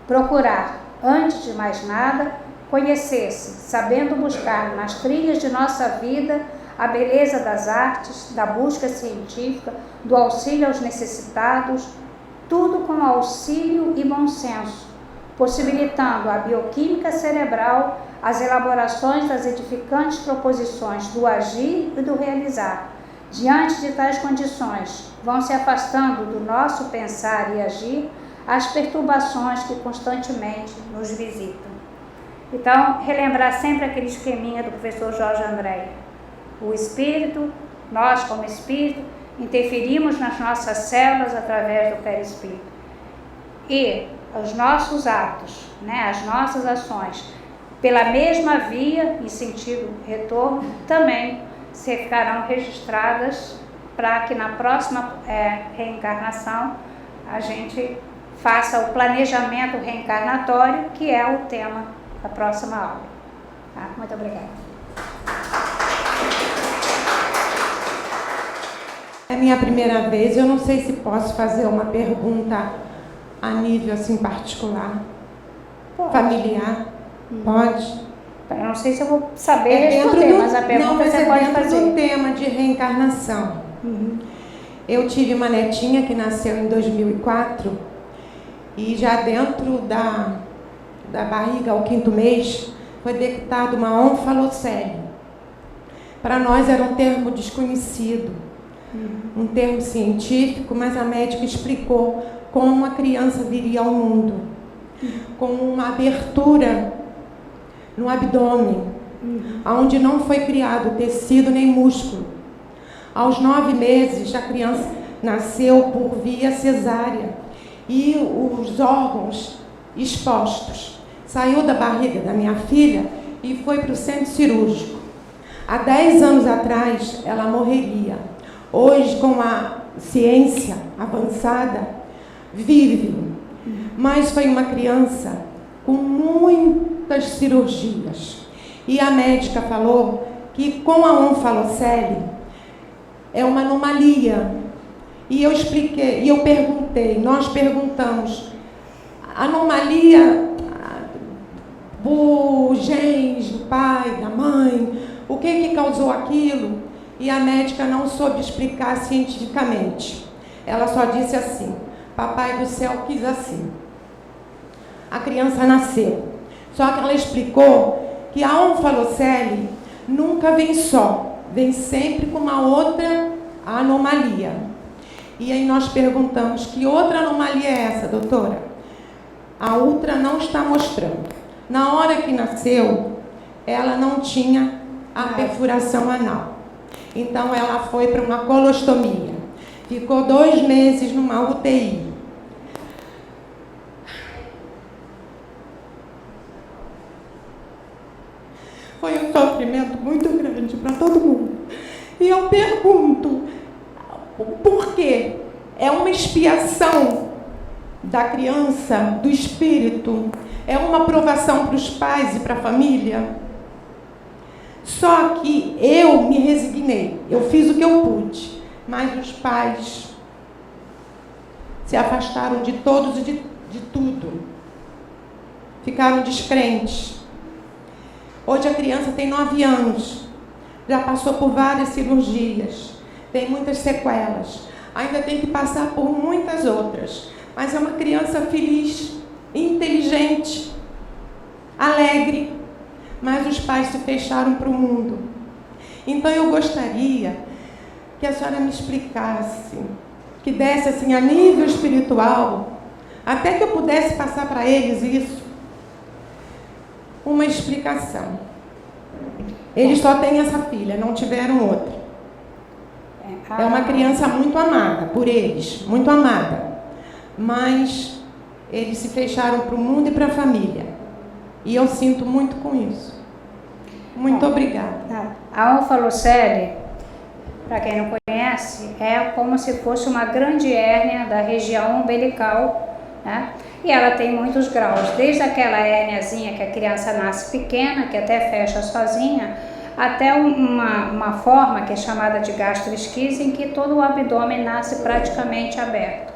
procurar, antes de mais nada, conhecer-se, sabendo buscar nas trilhas de nossa vida a beleza das artes, da busca científica, do auxílio aos necessitados, tudo com auxílio e bom senso, possibilitando a bioquímica cerebral, as elaborações das edificantes proposições do agir e do realizar. Diante de tais condições, vão se afastando do nosso pensar e agir as perturbações que constantemente nos visitam. Então, relembrar sempre aquele esqueminha do professor Jorge André. O espírito, nós como espírito, interferimos nas nossas células através do perispírito. E os nossos atos, as nossas ações, pela mesma via, em sentido retorno, também ficarão registradas para que na próxima reencarnação a gente faça o planejamento reencarnatório, que é o tema da próxima aula. Tá? Muito obrigada. É a minha primeira vez, eu não sei se posso fazer uma pergunta a nível assim particular, familiar. Pode? Eu não sei se eu vou saber responder, mas a pergunta você pode fazer. Dentro do tema de reencarnação. Eu tive uma netinha que nasceu em 2004 e já dentro da barriga, ao 5º mês, foi detectada uma onfalocele. Para nós era um termo desconhecido, um termo científico, mas a médica explicou como a criança viria ao mundo, com uma abertura no abdômen, onde não foi criado tecido nem músculo. Aos 9 meses, a criança nasceu por via cesárea e os órgãos expostos. Saiu da barriga da minha filha e foi para o centro cirúrgico. Há 10 anos atrás, ela morreria. Hoje, com a ciência avançada, vive. Mas foi uma criança com muitas cirurgias. E a médica falou que com a onfalocele é uma anomalia. E eu expliquei, e eu perguntei, nós perguntamos, anomalia do genes, do pai, da mãe, o que causou aquilo? E a médica não soube explicar cientificamente. Ela só disse assim: Papai do céu quis assim. A criança nasceu. Só que ela explicou que a onfalocele nunca vem só, vem sempre com uma outra anomalia. E aí nós perguntamos: que outra anomalia é essa, doutora? A ultra não está mostrando. Na hora que nasceu, ela não tinha a perfuração anal. Então ela foi para uma colostomia. Ficou 2 meses numa UTI. Foi um sofrimento muito grande para todo mundo. E eu pergunto, por quê? É uma expiação da criança, do espírito? É uma provação para os pais e para a família? Só que eu me resignei, eu fiz o que eu pude, mas os pais se afastaram de todos e de tudo. Ficaram descrentes. Hoje a criança tem 9 anos, já passou por várias cirurgias, tem muitas sequelas, ainda tem que passar por muitas outras, mas é uma criança feliz, inteligente, alegre, mas os pais se fecharam para o mundo. Então eu gostaria que a senhora me explicasse, que desse assim a nível espiritual, até que eu pudesse passar para eles isso, uma explicação. Eles só têm essa filha, não tiveram outra. É uma criança muito amada por eles, muito amada. Mas eles se fecharam para o mundo e para a família. E eu sinto muito com isso. Muito obrigada. A onfalocele, para quem não conhece, é como se fosse uma grande hérnia da região umbilical, né? E ela tem muitos graus, desde aquela hérniazinha que a criança nasce pequena, que até fecha sozinha, até uma forma que é chamada de gastroesquise, em que todo o abdômen nasce praticamente aberto.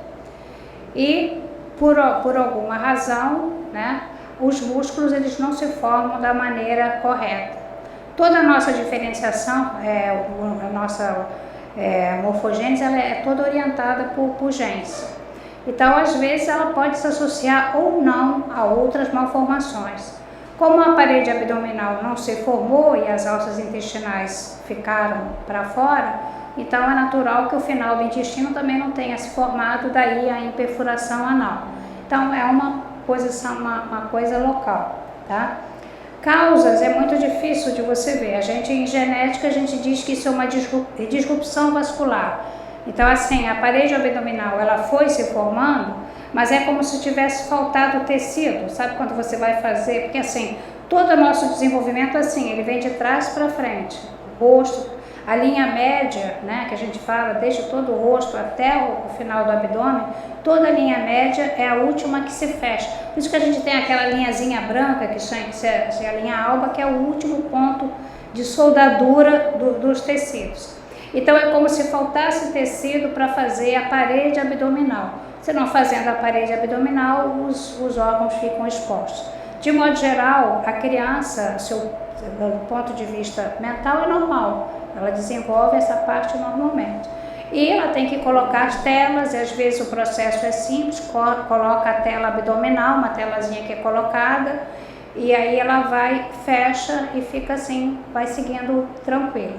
E por alguma razão, né, os músculos eles não se formam da maneira correta. Toda a nossa diferenciação, a nossa morfogênese, ela é toda orientada por genes. Então, às vezes, ela pode se associar ou não a outras malformações. Como a parede abdominal não se formou e as alças intestinais ficaram para fora, então é natural que o final do intestino também não tenha se formado, daí a imperfuração anal. Então, é uma coisa local, tá? Causas é muito difícil de você ver. Em genética, a gente diz que isso é uma disrupção vascular. Então, assim, a parede abdominal, ela foi se formando, mas é como se tivesse faltado tecido. Sabe quando você vai fazer? Porque, assim, todo o nosso desenvolvimento, assim, ele vem de trás para frente. O rosto, a linha média, né, que a gente fala, desde todo o rosto até o final do abdômen, toda a linha média é a última que se fecha. Por isso que a gente tem aquela linhazinha branca, que é a linha alba, que é o último ponto de soldadura dos tecidos. Então é como se faltasse tecido para fazer a parede abdominal. Se não fazendo a parede abdominal, os órgãos ficam expostos. De modo geral, a criança, do ponto de vista mental, é normal. Ela desenvolve essa parte normalmente. E ela tem que colocar as telas, e às vezes o processo é simples, coloca a tela abdominal, uma telazinha que é colocada, e aí ela vai, fecha e fica assim, vai seguindo tranquilo.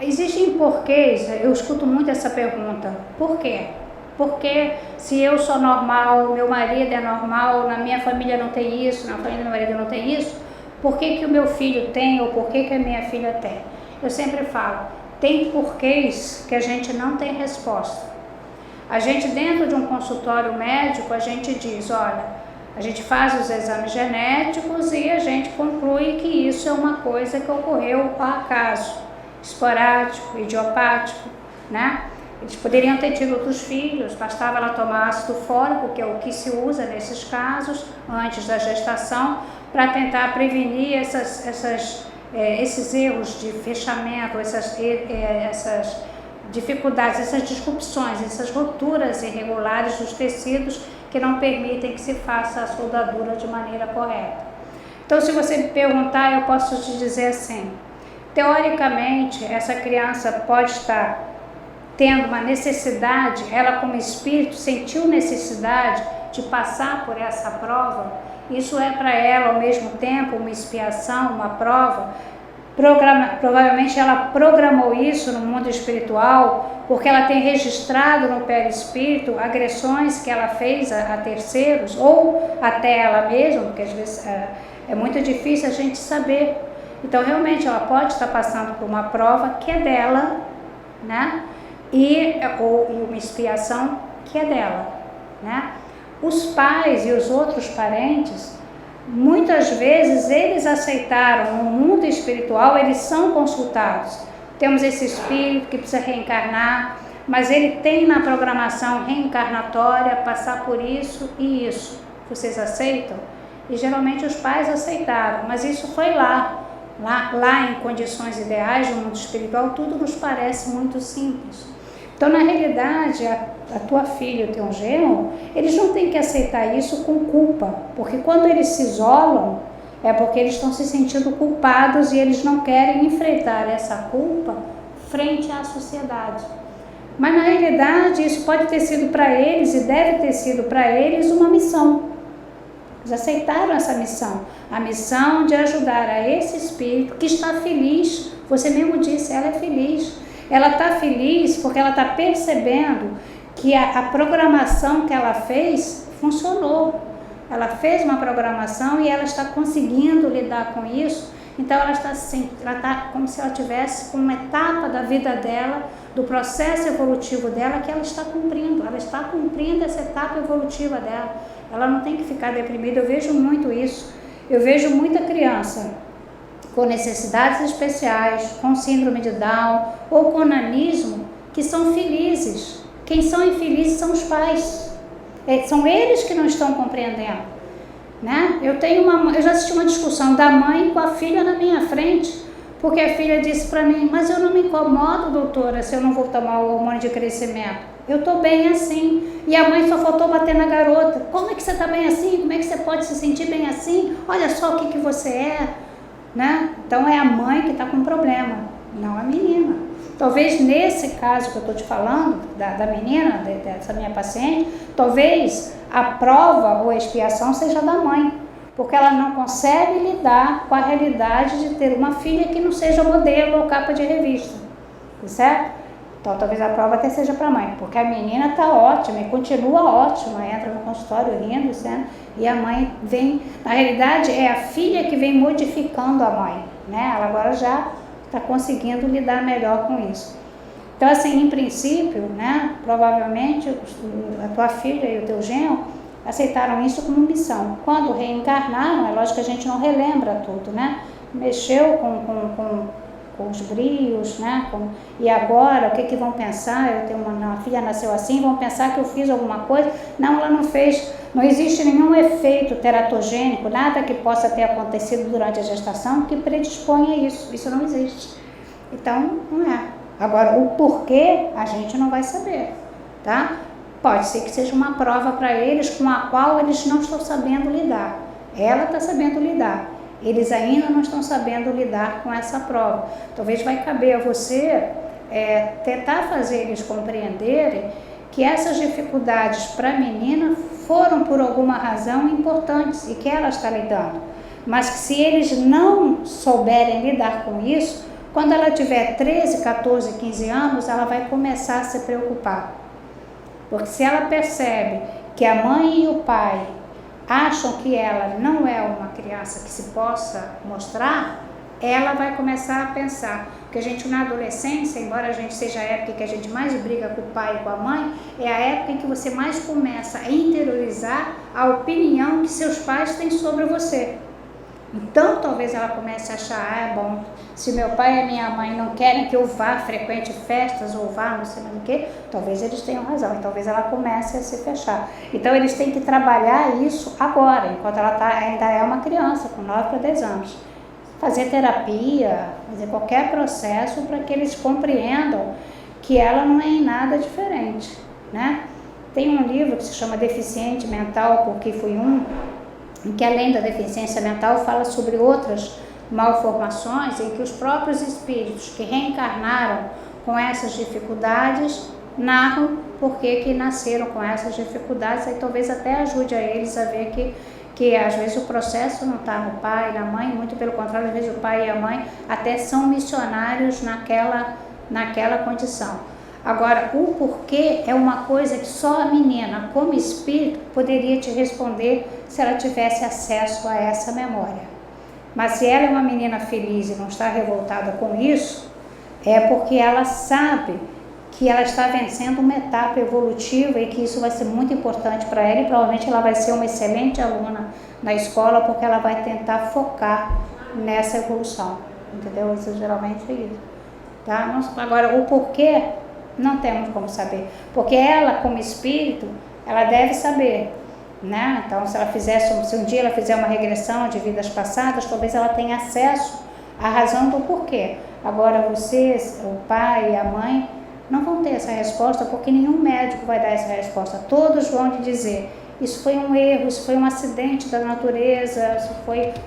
Existem porquês, eu escuto muito essa pergunta, por quê? Porque se eu sou normal, meu marido é normal, na minha família não tem isso, na família do meu marido não tem isso, por que o meu filho tem ou por que a minha filha tem? Eu sempre falo, tem porquês que a gente não tem resposta. A gente dentro de um consultório médico, a gente diz, olha, a gente faz os exames genéticos e a gente conclui que isso é uma coisa que ocorreu ao acaso, esporádico, idiopático, né? Eles poderiam ter tido outros filhos, bastava ela tomar ácido fólico, que é o que se usa nesses casos, antes da gestação, para tentar prevenir esses erros de fechamento, essas dificuldades, essas disrupções, essas rupturas irregulares dos tecidos que não permitem que se faça a soldadura de maneira correta. Então, se você me perguntar, eu posso te dizer assim, teoricamente, essa criança pode estar tendo uma necessidade, ela como espírito sentiu necessidade de passar por essa prova, isso é para ela ao mesmo tempo uma expiação, uma prova, provavelmente ela programou isso no mundo espiritual, porque ela tem registrado no perispírito agressões que ela fez a terceiros, ou até ela mesma, porque às vezes é muito difícil a gente saber. Então realmente ela pode estar passando por uma prova que é dela, né? E uma expiação que é dela, né? Os pais e os outros parentes, muitas vezes eles aceitaram, no mundo espiritual eles são consultados. Temos esse espírito que precisa reencarnar, mas ele tem na programação reencarnatória passar por isso e isso. Vocês aceitam? E geralmente os pais aceitaram, mas isso foi lá em condições ideais do mundo espiritual, tudo nos parece muito simples. Então, na realidade, a tua filha e o teu genro, eles não têm que aceitar isso com culpa, porque quando eles se isolam, é porque eles estão se sentindo culpados e eles não querem enfrentar essa culpa frente à sociedade. Mas, na realidade, isso pode ter sido para eles e deve ter sido para eles uma missão. Eles aceitaram essa missão, a missão de ajudar a esse espírito que está feliz. Você mesmo disse, ela é feliz. Ela está feliz porque ela está percebendo que a programação que ela fez funcionou. Ela fez uma programação e ela está conseguindo lidar com isso. Então ela está como se ela tivesse uma etapa da vida dela, do processo evolutivo dela, que ela está cumprindo. Ela está cumprindo essa etapa evolutiva dela. Ela não tem que ficar deprimida. Eu vejo muito isso. Eu vejo muita criança com necessidades especiais, com síndrome de Down ou com nanismo, que são felizes. Quem são infelizes são os pais. São eles que não estão compreendendo. né? Eu já assisti uma discussão da mãe com a filha na minha frente, porque a filha disse para mim, mas eu não me incomodo, doutora, se eu não vou tomar o hormônio de crescimento. Eu tô bem assim. E a mãe só faltou bater na garota. Como é que você tá bem assim? Como é que você pode se sentir bem assim? Olha só o que você é, né? Então é a mãe que está com problema, não a menina. Talvez nesse caso que eu estou te falando, da menina, dessa minha paciente, talvez a prova ou a expiação seja da mãe, porque ela não consegue lidar com a realidade de ter uma filha que não seja modelo ou capa de revista, certo? Então talvez a prova até seja para a mãe, porque a menina está ótima e continua ótima, entra no consultório rindo, certo? E a mãe vem, na realidade é a filha que vem modificando a mãe, né? Ela agora já está conseguindo lidar melhor com isso. Então, assim, em princípio, né, provavelmente a tua filha e o teu genro aceitaram isso como missão. Quando reencarnaram, é lógico que a gente não relembra tudo, né? Mexeu com os brios, né? E agora, o que vão pensar? Eu tenho uma filha nasceu assim, vão pensar que eu fiz alguma coisa. Não, ela não fez. Não existe nenhum efeito teratogênico, nada que possa ter acontecido durante a gestação que predisponha a isso. Isso não existe. Então, não é. Agora, o porquê a gente não vai saber, tá? Pode ser que seja uma prova para eles com a qual eles não estão sabendo lidar. Ela está sabendo lidar. Eles ainda não estão sabendo lidar com essa prova. Talvez vai caber a você tentar fazer eles compreenderem que essas dificuldades para a menina foram por alguma razão importantes e que ela está lidando. Mas que se eles não souberem lidar com isso, quando ela tiver 13, 14, 15 anos, ela vai começar a se preocupar. Porque se ela percebe que a mãe e o pai acham que ela não é uma criança que se possa mostrar, ela vai começar a pensar. Porque a gente na adolescência, embora a gente seja a época que a gente mais briga com o pai e com a mãe, é a época em que você mais começa a interiorizar a opinião que seus pais têm sobre você. Então talvez ela comece a achar, é bom, se meu pai e minha mãe não querem que eu vá, frequente festas ou vá, não sei mais o que, talvez eles tenham razão, e talvez ela comece a se fechar. Então eles têm que trabalhar isso agora, enquanto ela ainda é uma criança, com 9 para 10 anos. Fazer terapia, fazer qualquer processo para que eles compreendam que ela não é em nada diferente, né? Tem um livro que se chama Deficiente Mental, porque fui um, em que além da deficiência mental fala sobre outras malformações em que os próprios espíritos que reencarnaram com essas dificuldades narram por que nasceram com essas dificuldades, aí talvez até ajude a eles a ver que às vezes o processo não está no pai, na mãe, muito pelo contrário, às vezes o pai e a mãe até são missionários naquela condição. Agora, o porquê é uma coisa que só a menina, como espírito, poderia te responder se ela tivesse acesso a essa memória. Mas se ela é uma menina feliz e não está revoltada com isso, é porque ela sabe que ela está vencendo uma etapa evolutiva e que isso vai ser muito importante para ela e provavelmente ela vai ser uma excelente aluna na escola porque ela vai tentar focar nessa evolução, entendeu? Isso geralmente é isso, tá? Agora, o porquê não temos como saber, porque ela, como espírito, ela deve saber, né? Então, se um dia ela fizer uma regressão de vidas passadas, talvez ela tenha acesso à razão do porquê. Agora, vocês, o pai e a mãe, não vão ter essa resposta, porque nenhum médico vai dar essa resposta. Todos vão lhe dizer, isso foi um erro, isso foi um acidente da natureza,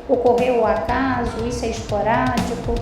ocorreu ao acaso, isso é esporádico.